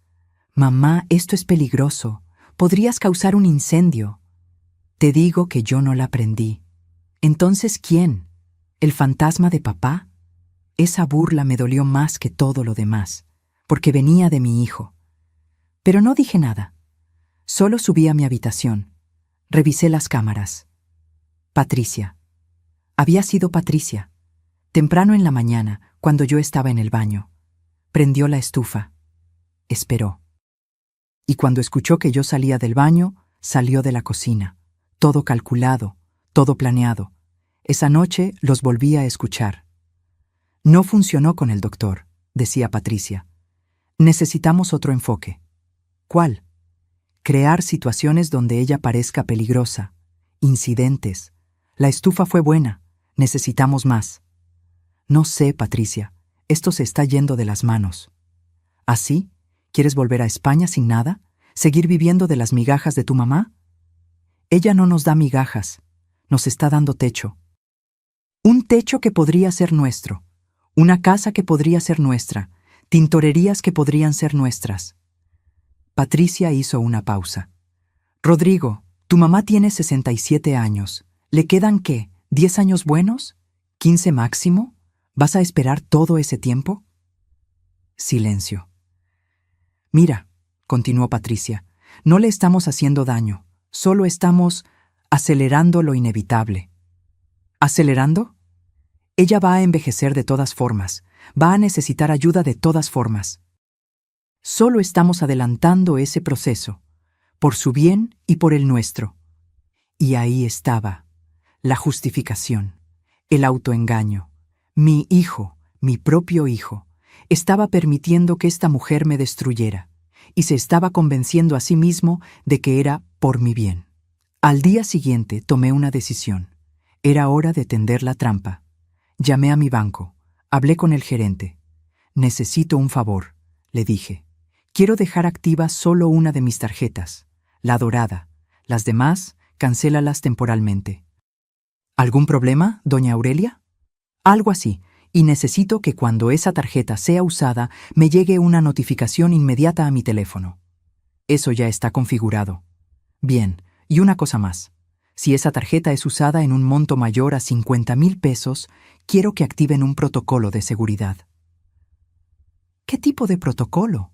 Mamá, esto es peligroso. Podrías causar un incendio. Te digo que yo no la prendí. Entonces, ¿quién? ¿El fantasma de papá? Esa burla me dolió más que todo lo demás, porque venía de mi hijo. Pero no dije nada. Solo subí a mi habitación. Revisé las cámaras. Patricia. Había sido Patricia. Temprano en la mañana, cuando yo estaba en el baño. Prendió la estufa. Esperó. Y cuando escuchó que yo salía del baño, salió de la cocina. Todo calculado, todo planeado. Esa noche los volví a escuchar. No funcionó con el doctor, decía Patricia. Necesitamos otro enfoque. ¿Cuál? Crear situaciones donde ella parezca peligrosa. Incidentes. La estufa fue buena. Necesitamos más. No sé, Patricia. Esto se está yendo de las manos. ¿Así? ¿Quieres volver a España sin nada? ¿Seguir viviendo de las migajas de tu mamá? Ella no nos da migajas. Nos está dando techo. Un techo que podría ser nuestro. Una casa que podría ser nuestra. Tintorerías que podrían ser nuestras. Patricia hizo una pausa. Rodrigo, tu mamá tiene 67 años. ¿Le quedan qué? ¿10 años buenos? ¿15 máximo? ¿Vas a esperar todo ese tiempo? Silencio. Mira, continuó Patricia, no le estamos haciendo daño, solo estamos acelerando lo inevitable. ¿Acelerando? Ella va a envejecer de todas formas, va a necesitar ayuda de todas formas. Solo estamos adelantando ese proceso, por su bien y por el nuestro. Y ahí estaba, la justificación, el autoengaño. Mi hijo, mi propio hijo, estaba permitiendo que esta mujer me destruyera, y se estaba convenciendo a sí mismo de que era por mi bien. Al día siguiente tomé una decisión. Era hora de tender la trampa. Llamé a mi banco, hablé con el gerente. Necesito un favor, le dije. Quiero dejar activa solo una de mis tarjetas, la dorada. Las demás, cancélalas temporalmente. ¿Algún problema, doña Aurelia? Algo así, y necesito que cuando esa tarjeta sea usada me llegue una notificación inmediata a mi teléfono. Eso ya está configurado. Bien, y una cosa más. Si esa tarjeta es usada en un monto mayor a 50,000 pesos, quiero que activen un protocolo de seguridad. ¿Qué tipo de protocolo?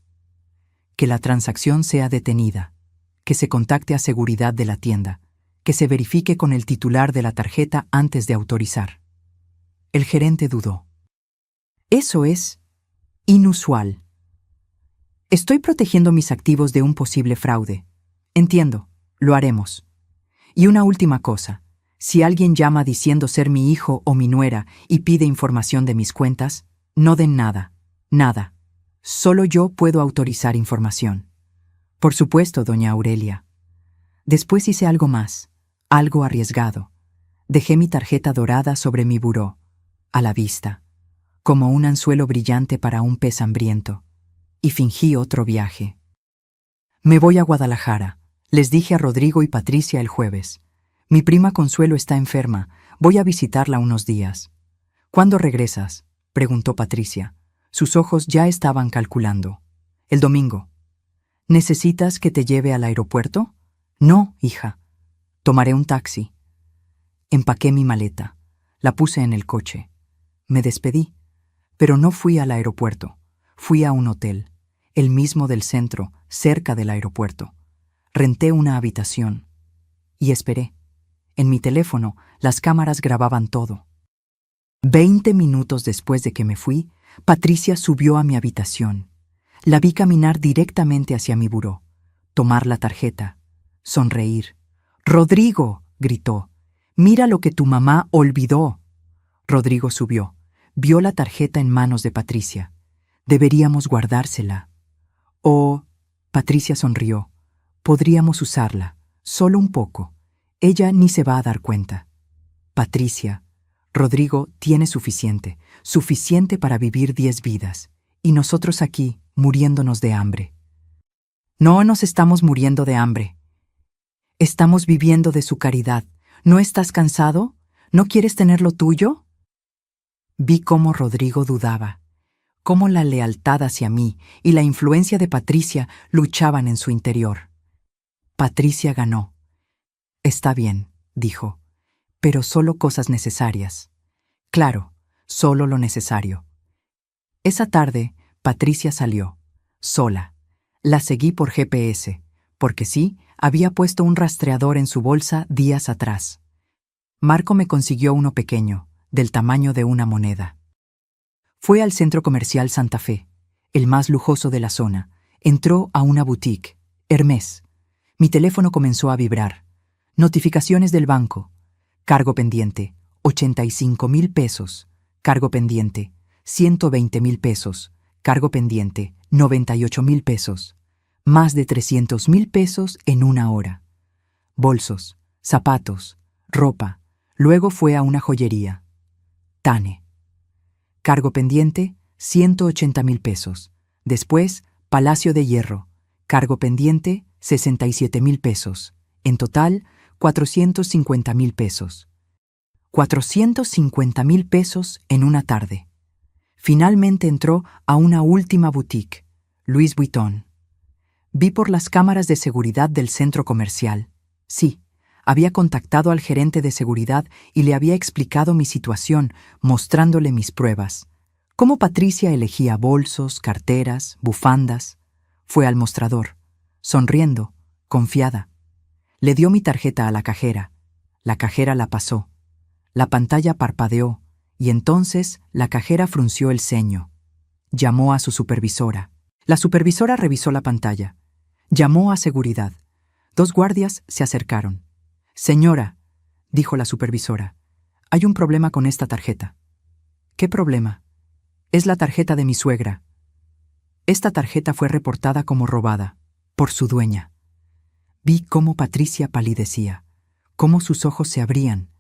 Que la transacción sea detenida, que se contacte a seguridad de la tienda, que se verifique con el titular de la tarjeta antes de autorizar. El gerente dudó. Eso es inusual. Estoy protegiendo mis activos de un posible fraude. Entiendo, lo haremos. Y una última cosa. Si alguien llama diciendo ser mi hijo o mi nuera y pide información de mis cuentas, no den nada, nada. Solo yo puedo autorizar información. Por supuesto, doña Aurelia. Después hice algo más, algo arriesgado. Dejé mi tarjeta dorada sobre mi buró, a la vista, como un anzuelo brillante para un pez hambriento, y fingí otro viaje. Me voy a Guadalajara, les dije a Rodrigo y Patricia el jueves. Mi prima Consuelo está enferma, voy a visitarla unos días. ¿Cuándo regresas?, preguntó Patricia. Sus ojos ya estaban calculando. El domingo. ¿Necesitas que te lleve al aeropuerto? No, hija. Tomaré un taxi. Empaqué mi maleta. La puse en el coche. Me despedí, pero no fui al aeropuerto. Fui a un hotel, el mismo del centro, cerca del aeropuerto. Renté una habitación. Y esperé. En mi teléfono, las cámaras grababan todo. 20 minutos después de que me fui, Patricia subió a mi habitación. La vi caminar directamente hacia mi buró, tomar la tarjeta, sonreír. «¡Rodrigo!», gritó. «¡Mira lo que tu mamá olvidó!». Rodrigo subió. Vio la tarjeta en manos de Patricia. «Deberíamos guardársela». «Oh», Patricia sonrió. «Podríamos usarla, solo un poco. Ella ni se va a dar cuenta». «Patricia, Rodrigo tiene suficiente para vivir 10 vidas, y nosotros aquí, muriéndonos de hambre». «No nos estamos muriendo de hambre. Estamos viviendo de su caridad. ¿No estás cansado? ¿No quieres tener lo tuyo?». Vi cómo Rodrigo dudaba, cómo la lealtad hacia mí y la influencia de Patricia luchaban en su interior. Patricia ganó. «Está bien», dijo, «pero solo cosas necesarias». «Claro, solo lo necesario». Esa tarde, Patricia salió, sola. La seguí por GPS, porque sí, había puesto un rastreador en su bolsa días atrás. Marco me consiguió uno pequeño, del tamaño de una moneda. Fue al centro comercial Santa Fe, el más lujoso de la zona. Entró a una boutique, Hermès. Mi teléfono comenzó a vibrar. Notificaciones del banco. Cargo pendiente, 85,000 pesos. Cargo pendiente, 120,000 pesos. Cargo pendiente, 98,000 pesos. Más de 300,000 pesos en una hora. Bolsos, zapatos, ropa. Luego fue a una joyería. Tane. Cargo pendiente, 180,000 pesos. Después, Palacio de Hierro. Cargo pendiente, 67,000 pesos. En total, 450,000 pesos. 450,000 pesos en una tarde. Finalmente entró a una última boutique, Louis Vuitton. Vi por las cámaras de seguridad del centro comercial. Sí, había contactado al gerente de seguridad y le había explicado mi situación, mostrándole mis pruebas. Cómo Patricia elegía bolsos, carteras, bufandas. Fue al mostrador, sonriendo, confiada. Le dio mi tarjeta a la cajera. La cajera la pasó. La pantalla parpadeó, y entonces la cajera frunció el ceño. Llamó a su supervisora. La supervisora revisó la pantalla. Llamó a seguridad. 2 guardias se acercaron. «Señora», dijo la supervisora, «hay un problema con esta tarjeta». «¿Qué problema?». «Es la tarjeta de mi suegra. Esta tarjeta fue reportada como robada, por su dueña». Vi cómo Patricia palidecía, cómo sus ojos se abrían,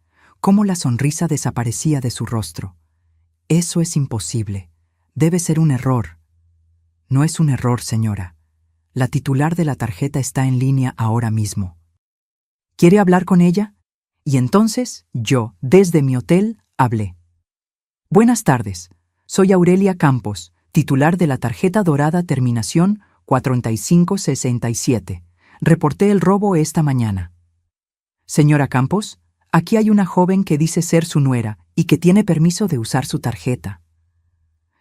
cómo la sonrisa desaparecía de su rostro. «Eso es imposible. Debe ser un error». «No es un error, señora. La titular de la tarjeta está en línea ahora mismo». «¿Quiere hablar con ella?». Y entonces yo, desde mi hotel, hablé. «Buenas tardes. Soy Aurelia Campos, titular de la tarjeta dorada terminación 4567. Reporté el robo esta mañana». «Señora Campos, aquí hay una joven que dice ser su nuera y que tiene permiso de usar su tarjeta».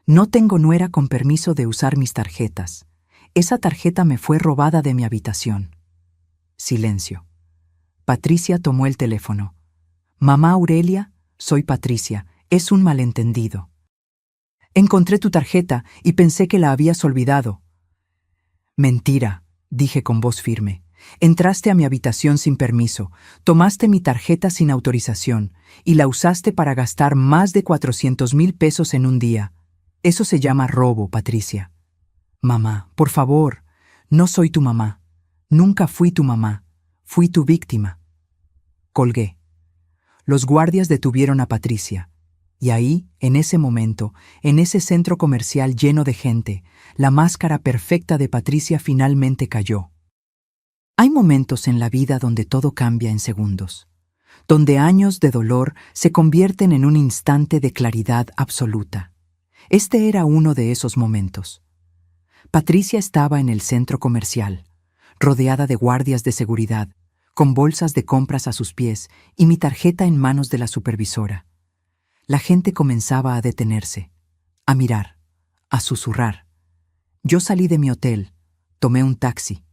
«No tengo nuera con permiso de usar mis tarjetas. Esa tarjeta me fue robada de mi habitación». Silencio. Patricia tomó el teléfono. «Mamá Aurelia, soy Patricia. Es un malentendido. Encontré tu tarjeta y pensé que la habías olvidado». «Mentira», dije con voz firme. «Entraste a mi habitación sin permiso, tomaste mi tarjeta sin autorización y la usaste para gastar más de 400,000 pesos en un día. Eso se llama robo, Patricia». «Mamá, por favor, no soy tu mamá. Nunca fui tu mamá. Fui tu víctima». Colgué. Los guardias detuvieron a Patricia. Y ahí, en ese momento, en ese centro comercial lleno de gente, la máscara perfecta de Patricia finalmente cayó. Hay momentos en la vida donde todo cambia en segundos, donde años de dolor se convierten en un instante de claridad absoluta. Este era uno de esos momentos. Patricia estaba en el centro comercial, rodeada de guardias de seguridad, con bolsas de compras a sus pies y mi tarjeta en manos de la supervisora. La gente comenzaba a detenerse, a mirar, a susurrar. Yo salí de mi hotel, tomé un taxi.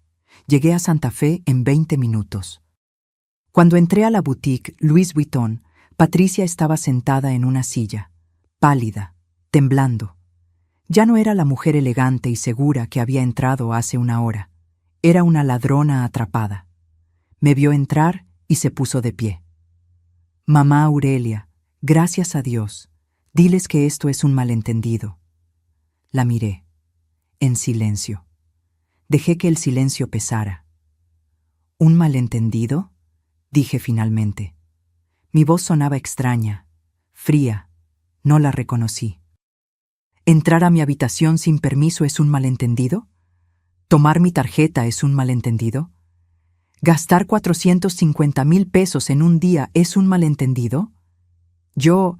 Llegué a Santa Fe en 20 minutos. Cuando entré a la boutique Louis Vuitton, Patricia estaba sentada en una silla, pálida, temblando. Ya no era la mujer elegante y segura que había entrado hace una hora. Era una ladrona atrapada. Me vio entrar y se puso de pie. «Mamá Aurelia, gracias a Dios. Diles que esto es un malentendido». La miré, en silencio. Dejé que el silencio pesara. «¿Un malentendido?», dije finalmente. Mi voz sonaba extraña, fría. No la reconocí. ¿Entrar a mi habitación sin permiso es un malentendido? ¿Tomar mi tarjeta es un malentendido? ¿Gastar 450,000 pesos en un día es un malentendido? Yo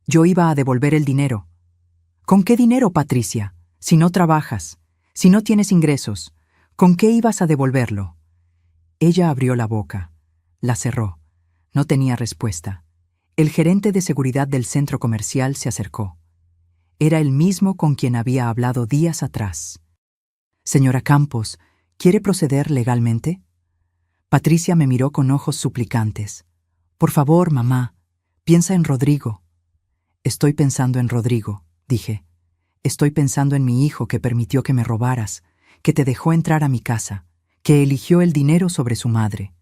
iba a devolver el dinero. ¿Con qué dinero, Patricia? Si no trabajas, si no tienes ingresos, ¿con qué ibas a devolverlo? Ella abrió la boca, la cerró. No tenía respuesta. El gerente de seguridad del centro comercial se acercó. Era el mismo con quien había hablado días atrás. «Señora Campos, ¿quiere proceder legalmente?» Patricia me miró con ojos suplicantes. «Por favor, mamá, piensa en Rodrigo». «Estoy pensando en Rodrigo», dije. «Estoy pensando en mi hijo que permitió que me robaras, que te dejó entrar a mi casa, que eligió el dinero sobre su madre».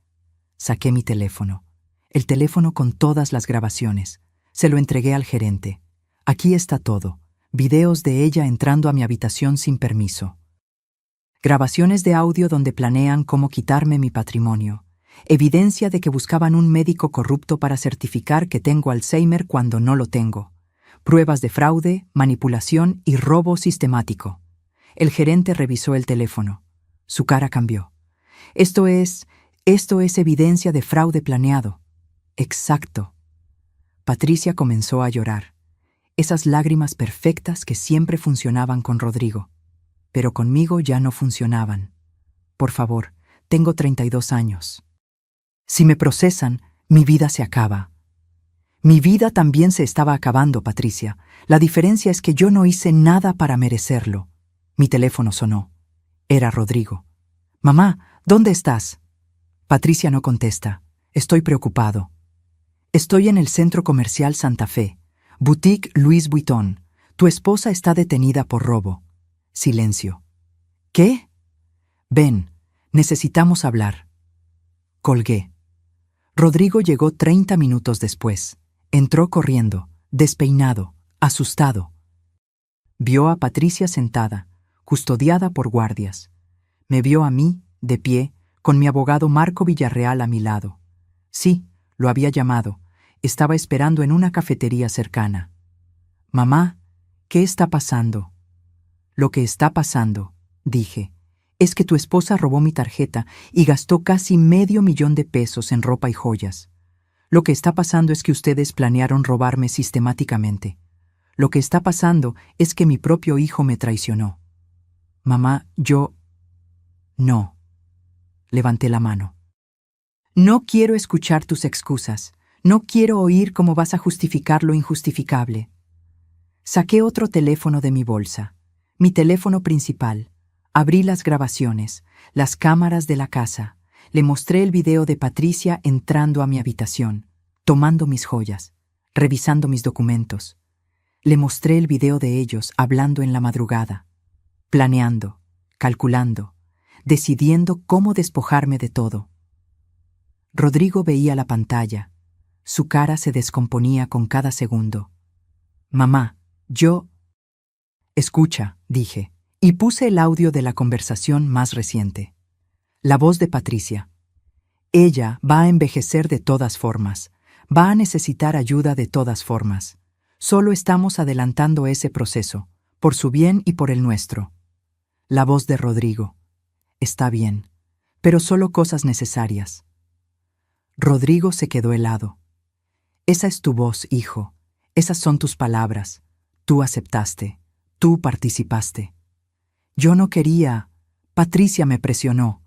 Saqué mi teléfono. El teléfono con todas las grabaciones. Se lo entregué al gerente. «Aquí está todo. Videos de ella entrando a mi habitación sin permiso. Grabaciones de audio donde planean cómo quitarme mi patrimonio. Evidencia de que buscaban un médico corrupto para certificar que tengo Alzheimer cuando no lo tengo. Pruebas de fraude, manipulación y robo sistemático». El gerente revisó el teléfono. Su cara cambió. Esto es evidencia de fraude planeado». «Exacto». Patricia comenzó a llorar. Esas lágrimas perfectas que siempre funcionaban con Rodrigo. Pero conmigo ya no funcionaban. «Por favor, tengo 32 años. Si me procesan, mi vida se acaba». «Mi vida también se estaba acabando, Patricia. La diferencia es que yo no hice nada para merecerlo». Mi teléfono sonó. Era Rodrigo. «Mamá, ¿dónde estás?» Patricia no contesta. «Estoy preocupado». «Estoy en el centro comercial Santa Fe. Boutique Louis Vuitton. Tu esposa está detenida por robo». Silencio. «¿Qué?» «Ven, necesitamos hablar». Colgué. Rodrigo llegó 30 minutos después. Entró corriendo, despeinado, asustado. Vio a Patricia sentada, custodiada por guardias. Me vio a mí, de pie, con mi abogado Marco Villarreal a mi lado. Sí, lo había llamado. Estaba esperando en una cafetería cercana. «Mamá, ¿qué está pasando?» «Lo que está pasando», dije, «es que tu esposa robó mi tarjeta y gastó casi $500,000 de pesos en ropa y joyas. Lo que está pasando es que ustedes planearon robarme sistemáticamente. Lo que está pasando es que mi propio hijo me traicionó». «Mamá, yo...» «No». Levanté la mano. «No quiero escuchar tus excusas. No quiero oír cómo vas a justificar lo injustificable». Saqué otro teléfono de mi bolsa, mi teléfono principal. Abrí las grabaciones, las cámaras de la casa. Le mostré el video de Patricia entrando a mi habitación, tomando mis joyas, revisando mis documentos. Le mostré el video de ellos hablando en la madrugada, planeando, calculando, decidiendo cómo despojarme de todo. Rodrigo veía la pantalla. Su cara se descomponía con cada segundo. «Mamá, yo...» «Escucha», dije, y puse el audio de la conversación más reciente. La voz de Patricia. «Ella va a envejecer de todas formas. Va a necesitar ayuda de todas formas. Solo estamos adelantando ese proceso, por su bien y por el nuestro». La voz de Rodrigo. «Está bien, pero solo cosas necesarias». Rodrigo se quedó helado. «Esa es tu voz, hijo. Esas son tus palabras. Tú aceptaste. Tú participaste». «Yo no quería. Patricia me presionó».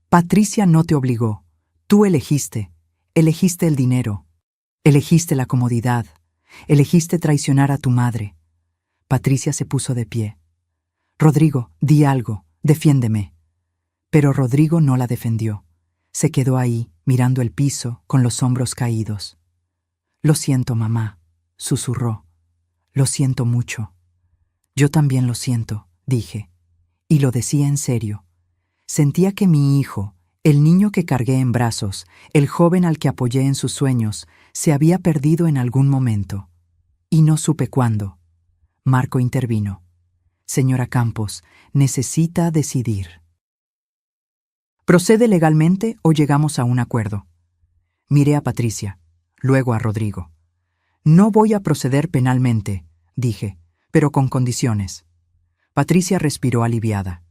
«Patricia no te obligó. Tú elegiste. Elegiste el dinero. Elegiste la comodidad. Elegiste traicionar a tu madre». Patricia se puso de pie. «Rodrigo, di algo. Defiéndeme». Pero Rodrigo no la defendió. Se quedó ahí, mirando el piso con los hombros caídos. «Lo siento, mamá», susurró. «Lo siento mucho». «Yo también lo siento», dije, y lo decía en serio. Sentía que mi hijo, el niño que cargué en brazos, el joven al que apoyé en sus sueños, se había perdido en algún momento. Y no supe cuándo. Marco intervino. «Señora Campos, necesita decidir. ¿Procede legalmente o llegamos a un acuerdo?» Miré a Patricia, luego a Rodrigo. «No voy a proceder penalmente», dije, «pero con condiciones». Patricia respiró aliviada.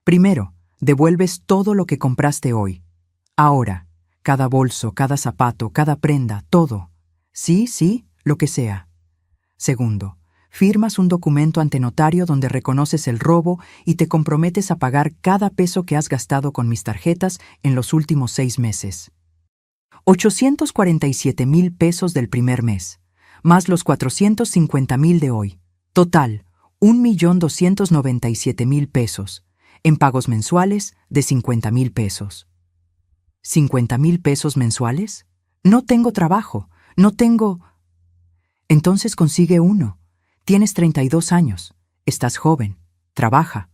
«Primero, devuelves todo lo que compraste hoy. Ahora, cada bolso, cada zapato, cada prenda, todo. Sí, sí, lo que sea. Segundo, firmas un documento ante notario donde reconoces el robo y te comprometes a pagar cada peso que has gastado con mis tarjetas en los últimos 6 meses. 847,000 pesos del primer mes, más los 450,000 de hoy. Total, 1,297,000 pesos, en pagos mensuales de 50,000 pesos. ¿50,000 pesos mensuales? No tengo trabajo, no tengo... Entonces consigue uno. Tienes 32 años, estás joven, trabaja.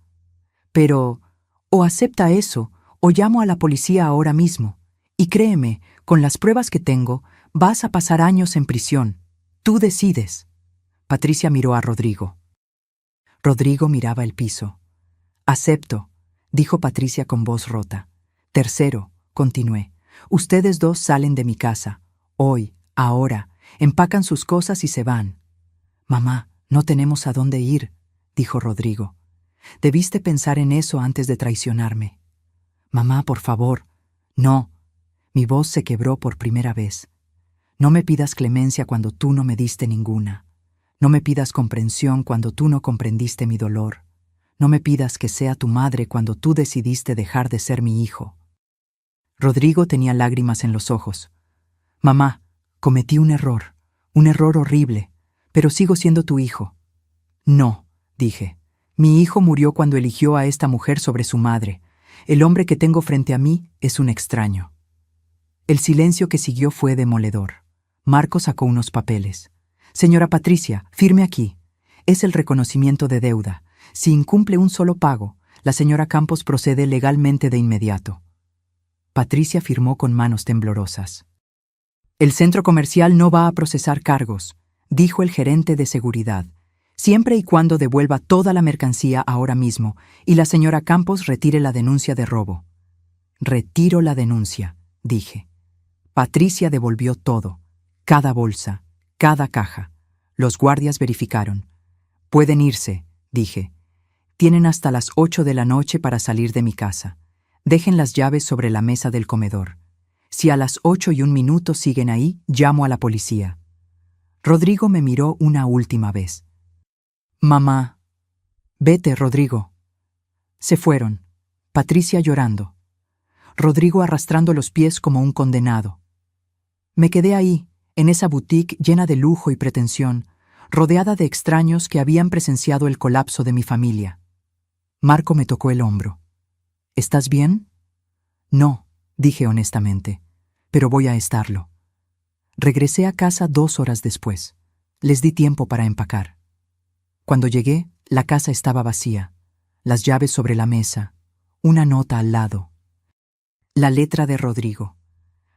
Pero, o acepta eso, o llamo a la policía ahora mismo. Y créeme, con las pruebas que tengo, vas a pasar años en prisión. Tú decides». Patricia miró a Rodrigo. Rodrigo miraba el piso. «Acepto», dijo Patricia con voz rota. «Tercero», continué, «ustedes dos salen de mi casa. Hoy, ahora, empacan sus cosas y se van». «Mamá, no tenemos a dónde ir», dijo Rodrigo. «Debiste pensar en eso antes de traicionarme». «Mamá, por favor». «No». Mi voz se quebró por primera vez. «No me pidas clemencia cuando tú no me diste ninguna. No me pidas comprensión cuando tú no comprendiste mi dolor. No me pidas que sea tu madre cuando tú decidiste dejar de ser mi hijo». Rodrigo tenía lágrimas en los ojos. «Mamá, cometí un error horrible, pero sigo siendo tu hijo». «No», dije. «Mi hijo murió cuando eligió a esta mujer sobre su madre. El hombre que tengo frente a mí es un extraño». El silencio que siguió fue demoledor. Marco sacó unos papeles. «Señora Patricia, firme aquí. Es el reconocimiento de deuda. Si incumple un solo pago, la señora Campos procede legalmente de inmediato». Patricia firmó con manos temblorosas. «El centro comercial no va a procesar cargos», dijo el gerente de seguridad, «siempre y cuando devuelva toda la mercancía ahora mismo y la señora Campos retire la denuncia de robo». «Retiro la denuncia», dije. Patricia devolvió todo, cada bolsa, cada caja. Los guardias verificaron. «Pueden irse», dije. «Tienen hasta las 8 de la noche para salir de mi casa. Dejen las llaves sobre la mesa del comedor. Si a las 8:01 siguen ahí, llamo a la policía». Rodrigo me miró una última vez. «Mamá». «Vete, Rodrigo». Se fueron, Patricia llorando, Rodrigo arrastrando los pies como un condenado. Me quedé ahí, en esa boutique llena de lujo y pretensión, rodeada de extraños que habían presenciado el colapso de mi familia. Marco me tocó el hombro. «¿Estás bien?» «No», dije honestamente, «pero voy a estarlo». Regresé a casa 2 horas después. Les di tiempo para empacar. Cuando llegué, la casa estaba vacía, las llaves sobre la mesa, una nota al lado. La letra de Rodrigo.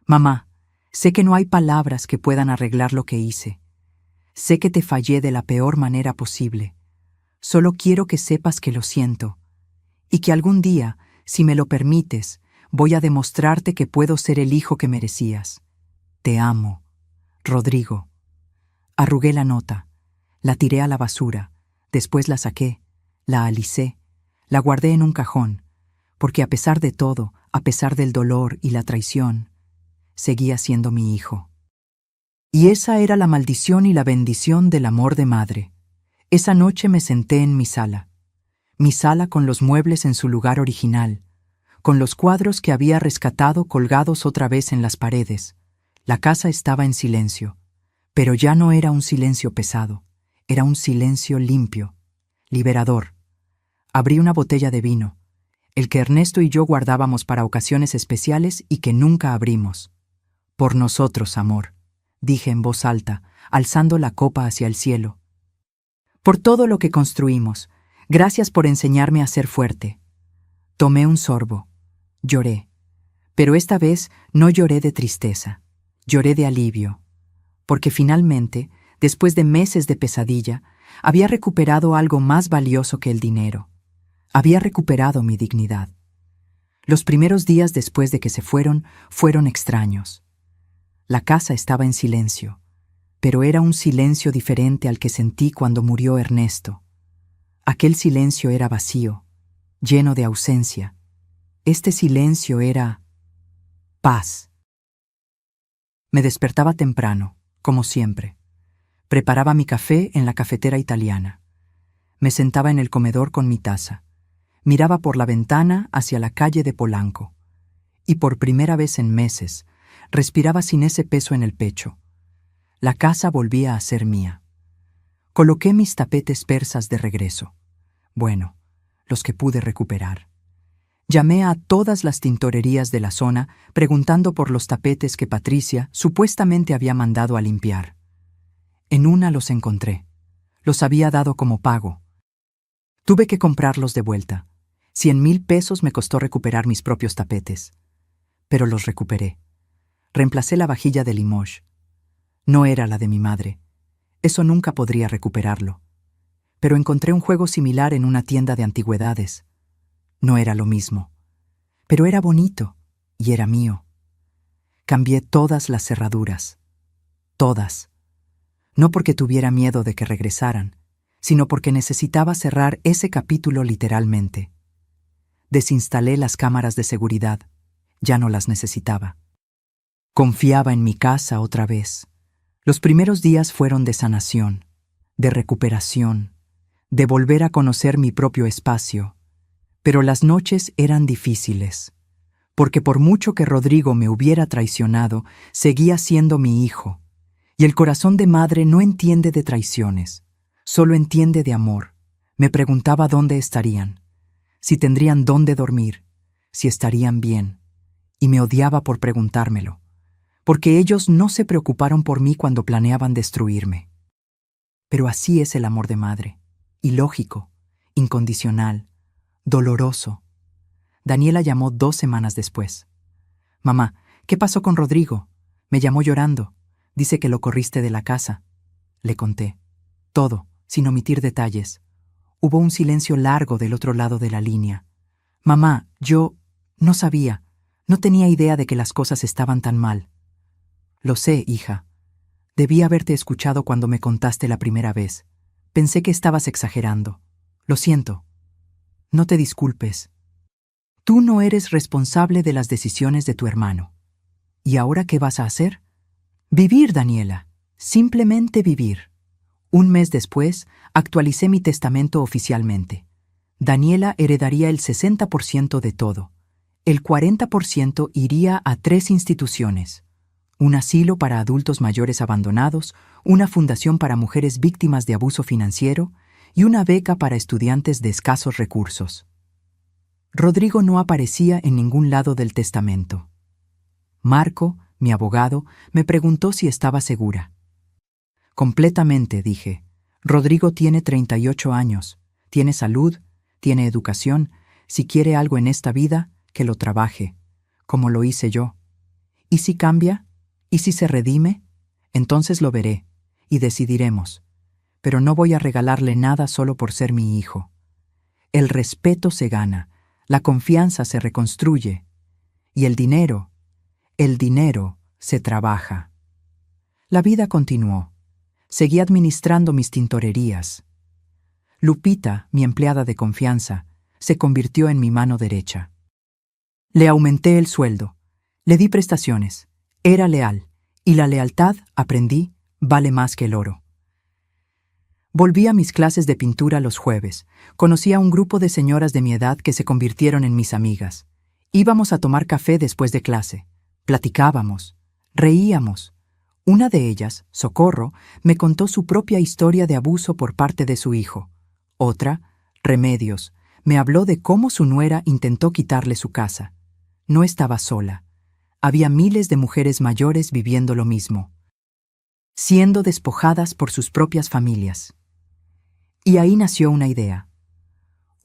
«Mamá, sé que no hay palabras que puedan arreglar lo que hice. Sé que te fallé de la peor manera posible. Solo quiero que sepas que lo siento, y que algún día, si me lo permites, voy a demostrarte que puedo ser el hijo que merecías. Te amo. Rodrigo». Arrugué la nota, la tiré a la basura, después la saqué, la alicé, la guardé en un cajón, porque a pesar de todo, a pesar del dolor y la traición, seguía siendo mi hijo. Y esa era la maldición y la bendición del amor de madre. Esa noche me senté en mi sala con los muebles en su lugar original, con los cuadros que había rescatado colgados otra vez en las paredes. La casa estaba en silencio, pero ya no era un silencio pesado, era un silencio limpio, liberador. Abrí una botella de vino. el que Ernesto y yo guardábamos para ocasiones especiales y que nunca abrimos. Por nosotros, amor, dije en voz alta, alzando la copa hacia el cielo. Por todo lo que construimos, gracias por enseñarme a ser fuerte. Tomé un sorbo. Lloré. Pero esta vez no lloré de tristeza. Lloré de alivio. Porque finalmente, después de meses de pesadilla, había recuperado algo más valioso que el dinero. Había recuperado mi dignidad. Los primeros días después de que se fueron extraños. La casa estaba en silencio, pero era un silencio diferente al que sentí cuando murió Ernesto. Aquel silencio era vacío, lleno de ausencia. Este silencio era paz. Me despertaba temprano, como siempre. Preparaba mi café en la cafetera italiana. Me sentaba en el comedor con mi taza. Miraba por la ventana hacia la calle de Polanco. Y por primera vez en meses, respiraba sin ese peso en el pecho. La casa volvía a ser mía. Coloqué mis tapetes persas de regreso. Bueno, los que pude recuperar. Llamé a todas las tintorerías de la zona preguntando por los tapetes que Patricia supuestamente había mandado a limpiar. En una los encontré. Los había dado como pago. Tuve que comprarlos de vuelta. 100,000 pesos me costó recuperar mis propios tapetes. Pero los recuperé. Reemplacé la vajilla de Limoges. No era la de mi madre. Eso nunca podría recuperarlo. Pero encontré un juego similar en una tienda de antigüedades. No era lo mismo. Pero era bonito y era mío. Cambié todas las cerraduras. Todas. No porque tuviera miedo de que regresaran, sino porque necesitaba cerrar ese capítulo literalmente. Desinstalé las cámaras de seguridad. Ya no las necesitaba. Confiaba en mi casa otra vez. Los primeros días fueron de sanación, de recuperación, de volver a conocer mi propio espacio. Pero las noches eran difíciles, porque por mucho que Rodrigo me hubiera traicionado, seguía siendo mi hijo. Y el corazón de madre no entiende de traiciones, solo entiende de amor. Me preguntaba dónde estarían, si tendrían dónde dormir, si estarían bien. Y me odiaba por preguntármelo, porque ellos no se preocuparon por mí cuando planeaban destruirme. Pero así es el amor de madre, ilógico, incondicional, doloroso. Daniela llamó 2 semanas después. «Mamá, ¿qué pasó con Rodrigo? Me llamó llorando. Dice que lo corriste de la casa». Le conté. Todo, sin omitir detalles. Hubo un silencio largo del otro lado de la línea. «Mamá, yo no sabía. No tenía idea de que las cosas estaban tan mal». «Lo sé, hija. Debí haberte escuchado cuando me contaste la primera vez. Pensé que estabas exagerando. Lo siento. No te disculpes. Tú no eres responsable de las decisiones de tu hermano. ¿Y ahora qué vas a hacer?» «Vivir, Daniela. Simplemente vivir». Un mes después, actualicé mi testamento oficialmente. Daniela heredaría el 60% de todo. El 40% iría a 3 instituciones. Un asilo para adultos mayores abandonados, una fundación para mujeres víctimas de abuso financiero y una beca para estudiantes de escasos recursos. Rodrigo no aparecía en ningún lado del testamento. Marco, mi abogado, me preguntó si estaba segura. «Completamente», dije. «Rodrigo tiene 38 años, tiene salud, tiene educación. Si quiere algo en esta vida, que lo trabaje, como lo hice yo. ¿Y si cambia? ¿Y si se redime? Entonces lo veré, y decidiremos. Pero no voy a regalarle nada solo por ser mi hijo. El respeto se gana, la confianza se reconstruye, y el dinero se trabaja». La vida continuó. Seguí administrando mis tintorerías. Lupita, mi empleada de confianza, se convirtió en mi mano derecha. Le aumenté el sueldo, le di prestaciones, era leal, y la lealtad, aprendí, vale más que el oro. Volví a mis clases de pintura los jueves. Conocí a un grupo de señoras de mi edad que se convirtieron en mis amigas. Íbamos a tomar café después de clase. Platicábamos, reíamos. Una de ellas, Socorro, me contó su propia historia de abuso por parte de su hijo. Otra, Remedios, Me habló de cómo su nuera intentó quitarle su casa. No estaba sola. Había miles de mujeres mayores viviendo lo mismo, siendo despojadas por sus propias familias. Y ahí nació una idea.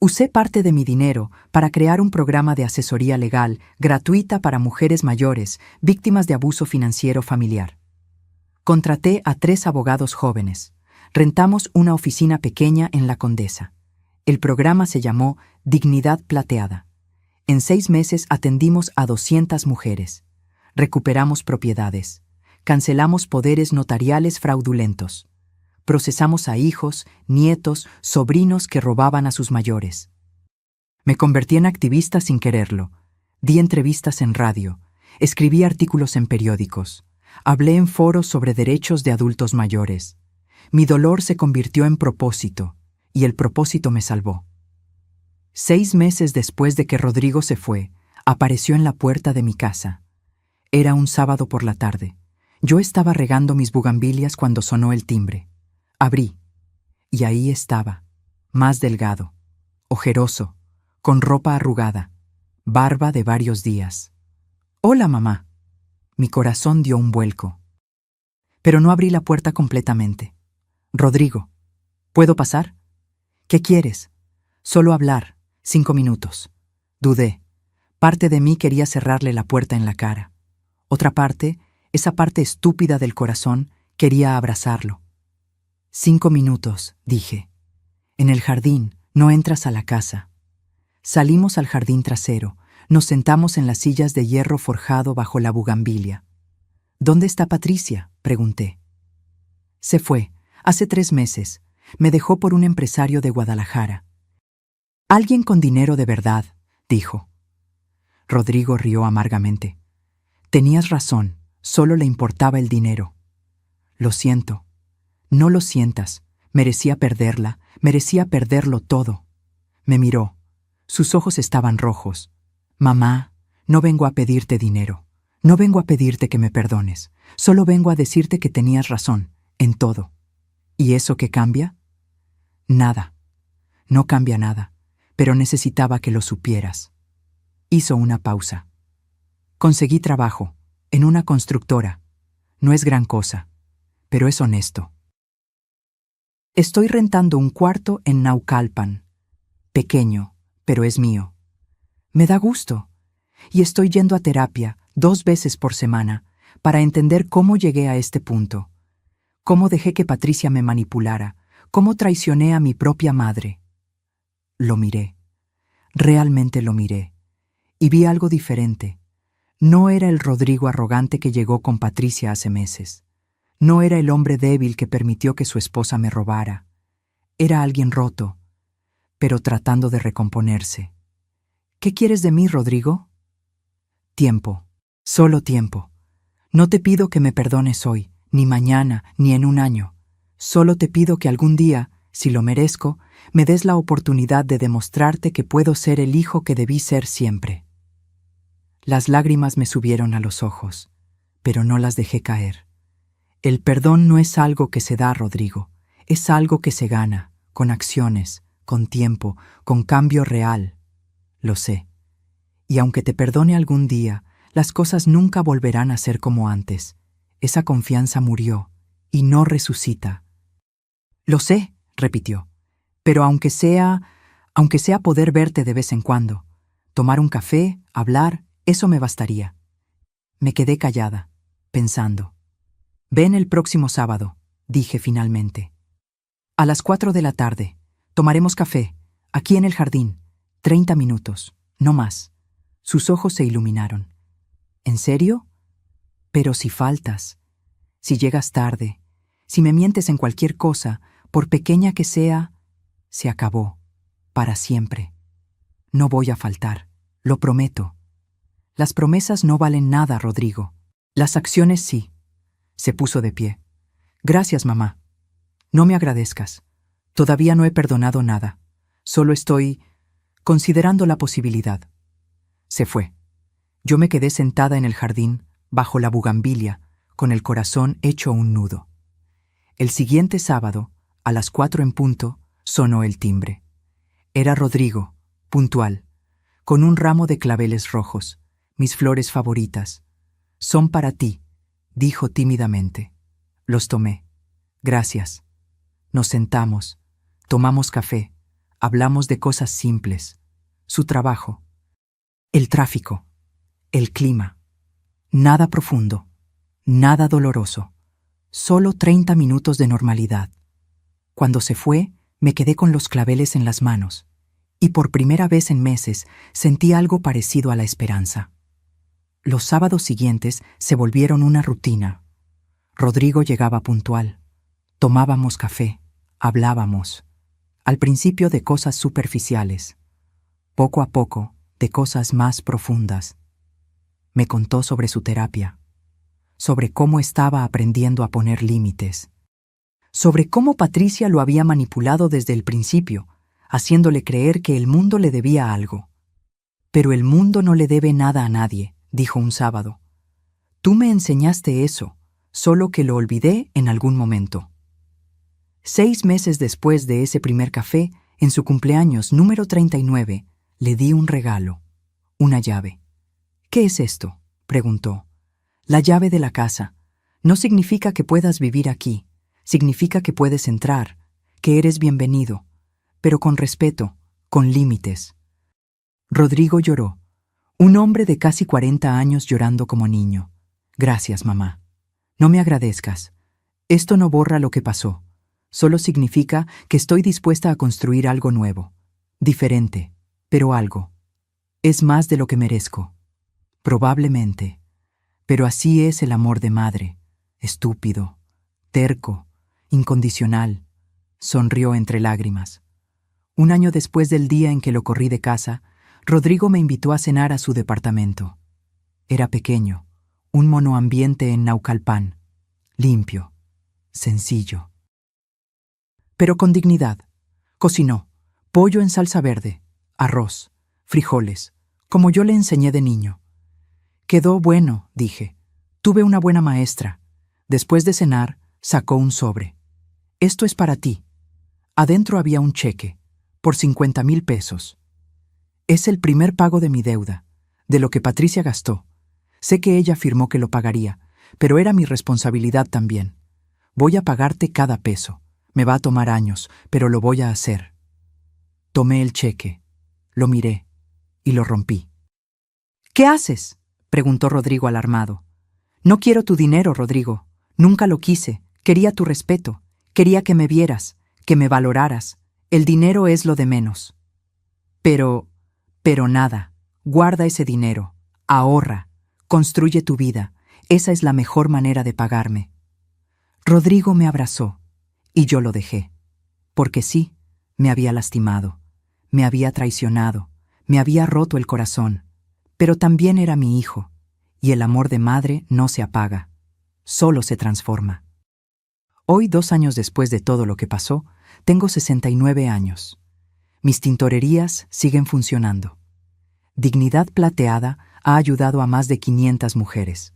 Usé parte de mi dinero para crear un programa de asesoría legal gratuita para mujeres mayores víctimas de abuso financiero familiar. Contraté a 3 abogados jóvenes. Rentamos una oficina pequeña en La Condesa. El programa se llamó Dignidad Plateada. En 6 meses atendimos a 200 mujeres. Recuperamos propiedades. Cancelamos poderes notariales fraudulentos. Procesamos a hijos, nietos, sobrinos que robaban a sus mayores. Me convertí en activista sin quererlo. Di entrevistas en radio. Escribí artículos en periódicos. Hablé en foros sobre derechos de adultos mayores. Mi dolor se convirtió en propósito, y el propósito me salvó. 6 meses después de que Rodrigo se fue, apareció en la puerta de mi casa. Era un sábado por la tarde. Yo estaba regando mis bugambilias cuando sonó el timbre. Abrí, y ahí estaba, más delgado, ojeroso, con ropa arrugada, barba de varios días. «Hola, mamá». Mi corazón dio un vuelco. Pero no abrí la puerta completamente. «Rodrigo, ¿puedo pasar? ¿Qué quieres?» «Solo hablar, 5 minutos». Dudé. Parte de mí quería cerrarle la puerta en la cara. Otra parte, esa parte estúpida del corazón, quería abrazarlo. 5 minutos, dije. En el jardín, no entras a la casa. Salimos al jardín trasero, nos sentamos en las sillas de hierro forjado bajo la bugambilia. «¿Dónde está Patricia?», pregunté. «Se fue, hace 3 meses. Me dejó por un empresario de Guadalajara». «Alguien con dinero de verdad», dijo. Rodrigo rió amargamente. «Tenías razón, solo le importaba el dinero». «Lo siento». «No lo sientas. Merecía perderla, merecía perderlo todo». Me miró. Sus ojos estaban rojos. «Mamá, no vengo a pedirte dinero. No vengo a pedirte que me perdones. Solo vengo a decirte que tenías razón, en todo». «¿Y eso qué cambia?» «Nada. No cambia nada, pero necesitaba que lo supieras». Hizo una pausa. «Conseguí trabajo, en una constructora. No es gran cosa, pero es honesto. Estoy rentando un cuarto en Naucalpan. Pequeño, pero es mío. Me da gusto. Y estoy yendo a terapia 2 veces por semana para entender cómo llegué a este punto. Cómo dejé que Patricia me manipulara. Cómo traicioné a mi propia madre». Lo miré. Realmente lo miré. Y vi algo diferente. No era el Rodrigo arrogante que llegó con Patricia hace meses. No era el hombre débil que permitió que su esposa me robara. Era alguien roto, pero tratando de recomponerse. «¿Qué quieres de mí, Rodrigo?» «Tiempo. Solo tiempo. No te pido que me perdones hoy, ni mañana, ni en un año. Solo te pido que algún día, si lo merezco, me des la oportunidad de demostrarte que puedo ser el hijo que debí ser siempre». Las lágrimas me subieron a los ojos, pero no las dejé caer. El perdón no es algo que se da, Rodrigo. Es algo que se gana, con acciones, con tiempo, con cambio real. Lo sé. Y aunque te perdone algún día, las cosas nunca volverán a ser como antes. Esa confianza murió y no resucita. «Lo sé», repitió. «Pero aunque sea poder verte de vez en cuando, tomar un café, hablar, eso me bastaría». Me quedé callada, pensando. «Ven el próximo sábado», dije finalmente. «A las 4 de la tarde. Tomaremos café, aquí en el jardín. 30 minutos, no más». Sus ojos se iluminaron. «¿En serio? Pero si faltas, si llegas tarde, si me mientes en cualquier cosa, por pequeña que sea, se acabó, para siempre. No voy a faltar, lo prometo». «Las promesas no valen nada, Rodrigo. Las acciones sí». Se puso de pie. «Gracias, mamá. No me agradezcas. Todavía no he perdonado nada. Solo estoy considerando la posibilidad». Se fue. Yo me quedé sentada en el jardín, bajo la bugambilia, con el corazón hecho un nudo. El siguiente sábado, a las 4 en punto, sonó el timbre. Era Rodrigo, puntual, con un ramo de claveles rojos, mis flores favoritas. Son para ti, dijo tímidamente. Los tomé. Gracias. Nos sentamos, tomamos café, hablamos de cosas simples. Su trabajo, el tráfico, el clima. Nada profundo, nada doloroso. Solo 30 minutos de normalidad. Cuando se fue, me quedé con los claveles en las manos, y por primera vez en meses sentí algo parecido a la esperanza. Los sábados siguientes se volvieron una rutina. Rodrigo llegaba puntual. Tomábamos café, hablábamos. Al principio de cosas superficiales. Poco a poco, de cosas más profundas. Me contó sobre su terapia, sobre cómo estaba aprendiendo a poner límites, sobre cómo Patricia lo había manipulado desde el principio, haciéndole creer que el mundo le debía algo. Pero el mundo no le debe nada a nadie, dijo un sábado. Tú me enseñaste eso, solo que lo olvidé en algún momento. 6 meses después de ese primer café, en su cumpleaños número 39, le di un regalo, una llave. ¿Qué es esto?, preguntó. La llave de la casa. No significa que puedas vivir aquí, significa que puedes entrar, que eres bienvenido, pero con respeto, con límites. Rodrigo lloró, un hombre de casi 40 años llorando como niño. Gracias, mamá. No me agradezcas. Esto no borra lo que pasó. Solo significa que estoy dispuesta a construir algo nuevo, diferente, pero algo. Es más de lo que merezco. Probablemente. Pero así es el amor de madre. Estúpido, terco, incondicional. Sonrió entre lágrimas. Un año después del día en que lo corrí de casa, Rodrigo me invitó a cenar a su departamento. Era pequeño, un monoambiente en Naucalpan. Limpio, sencillo. Pero con dignidad. Cocinó pollo en salsa verde, arroz, frijoles, como yo le enseñé de niño. Quedó bueno, dije. Tuve una buena maestra. Después de cenar, sacó un sobre. Esto es para ti. Adentro había un cheque, por 50,000 pesos. Es el primer pago de mi deuda, de lo que Patricia gastó. Sé que ella afirmó que lo pagaría, pero era mi responsabilidad también. Voy a pagarte cada peso. Me va a tomar años, pero lo voy a hacer. Tomé el cheque, lo miré y lo rompí. ¿Qué haces?, preguntó Rodrigo alarmado. No quiero tu dinero, Rodrigo. Nunca lo quise. Quería tu respeto. Quería que me vieras, que me valoraras. El dinero es lo de menos. Pero nada. Guarda ese dinero. Ahorra. Construye tu vida. Esa es la mejor manera de pagarme. Rodrigo me abrazó. Y yo lo dejé. Porque sí, me había lastimado, me había traicionado, me había roto el corazón. Pero también era mi hijo, y el amor de madre no se apaga, solo se transforma. Hoy, 2 años después de todo lo que pasó, tengo 69 años. Mis tintorerías siguen funcionando. Dignidad Plateada ha ayudado a más de 500 mujeres.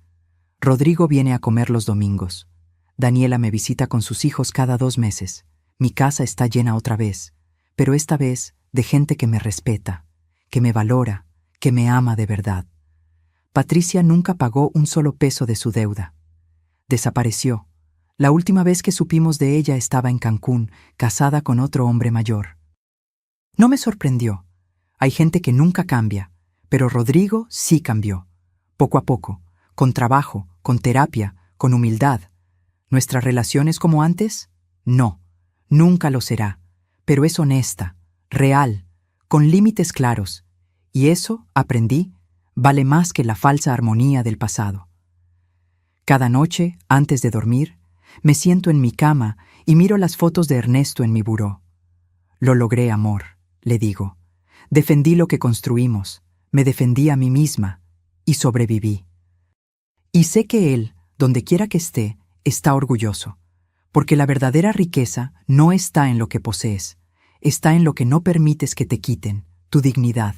Rodrigo viene a comer los domingos. Daniela me visita con sus hijos cada 2 meses. Mi casa está llena otra vez, pero esta vez de gente que me respeta, que me valora, que me ama de verdad. Patricia nunca pagó un solo peso de su deuda. Desapareció. La última vez que supimos de ella estaba en Cancún, casada con otro hombre mayor. No me sorprendió. Hay gente que nunca cambia, pero Rodrigo sí cambió. Poco a poco, con trabajo, con terapia, con humildad. ¿Nuestra relación es como antes? No, nunca lo será, pero es honesta, real, con límites claros, y eso, aprendí, vale más que la falsa armonía del pasado. Cada noche, antes de dormir, me siento en mi cama y miro las fotos de Ernesto en mi buró. Lo logré, amor, le digo. Defendí lo que construimos, me defendí a mí misma y sobreviví. Y sé que él, donde quiera que esté, está orgulloso, porque la verdadera riqueza no está en lo que posees, está en lo que no permites que te quiten, tu dignidad,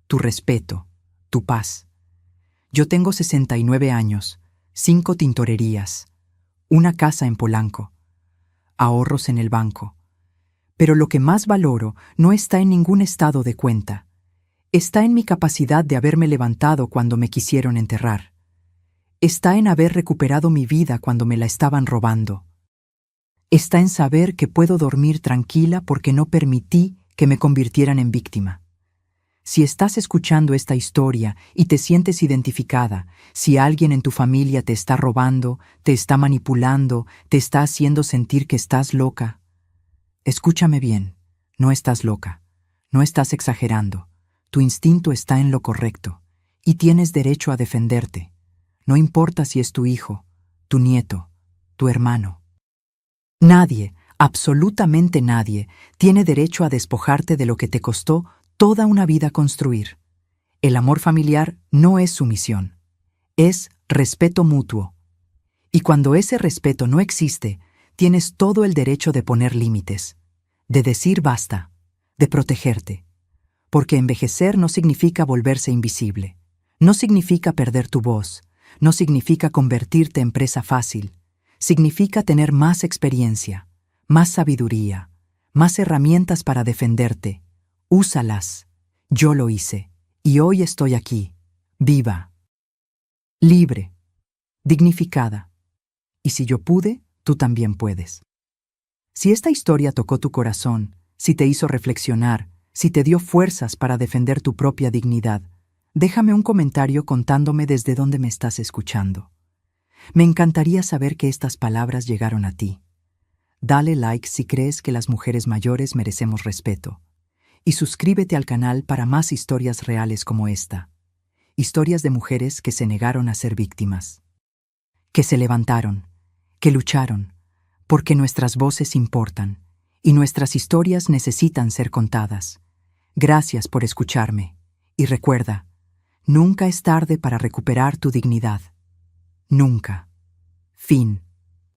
tu respeto, tu paz. Yo tengo 69 años, 5 tintorerías, una casa en Polanco, ahorros en el banco. Pero lo que más valoro no está en ningún estado de cuenta, Está en mi capacidad de haberme levantado cuando me quisieron enterrar. Está en haber recuperado mi vida cuando me la estaban robando. Está en saber que puedo dormir tranquila porque no permití que me convirtieran en víctima. Si estás escuchando esta historia y te sientes identificada, si alguien en tu familia te está robando, te está manipulando, te está haciendo sentir que estás loca, escúchame bien, no estás loca, no estás exagerando, tu instinto está en lo correcto y tienes derecho a defenderte, no importa si es tu hijo, tu nieto, tu hermano. Nadie, absolutamente nadie, tiene derecho a despojarte de lo que te costó toda una vida construir. El amor familiar no es sumisión, es respeto mutuo. Y cuando ese respeto no existe, tienes todo el derecho de poner límites, de decir basta, de protegerte. Porque envejecer no significa volverse invisible, no significa perder tu voz, no significa convertirte en presa fácil, significa tener más experiencia, más sabiduría, más herramientas para defenderte. Úsalas. Yo lo hice, y hoy estoy aquí, viva, libre, dignificada. Y si yo pude, tú también puedes. Si esta historia tocó tu corazón, si te hizo reflexionar, si te dio fuerzas para defender tu propia dignidad, déjame un comentario contándome desde dónde me estás escuchando. Me encantaría saber que estas palabras llegaron a ti. Dale like si crees que las mujeres mayores merecemos respeto. Y suscríbete al canal para más historias reales como esta. Historias de mujeres que se negaron a ser víctimas. Que se levantaron, que lucharon, porque nuestras voces importan y nuestras historias necesitan ser contadas. Gracias por escucharme. Y recuerda, nunca es tarde para recuperar tu dignidad. Nunca. Fin.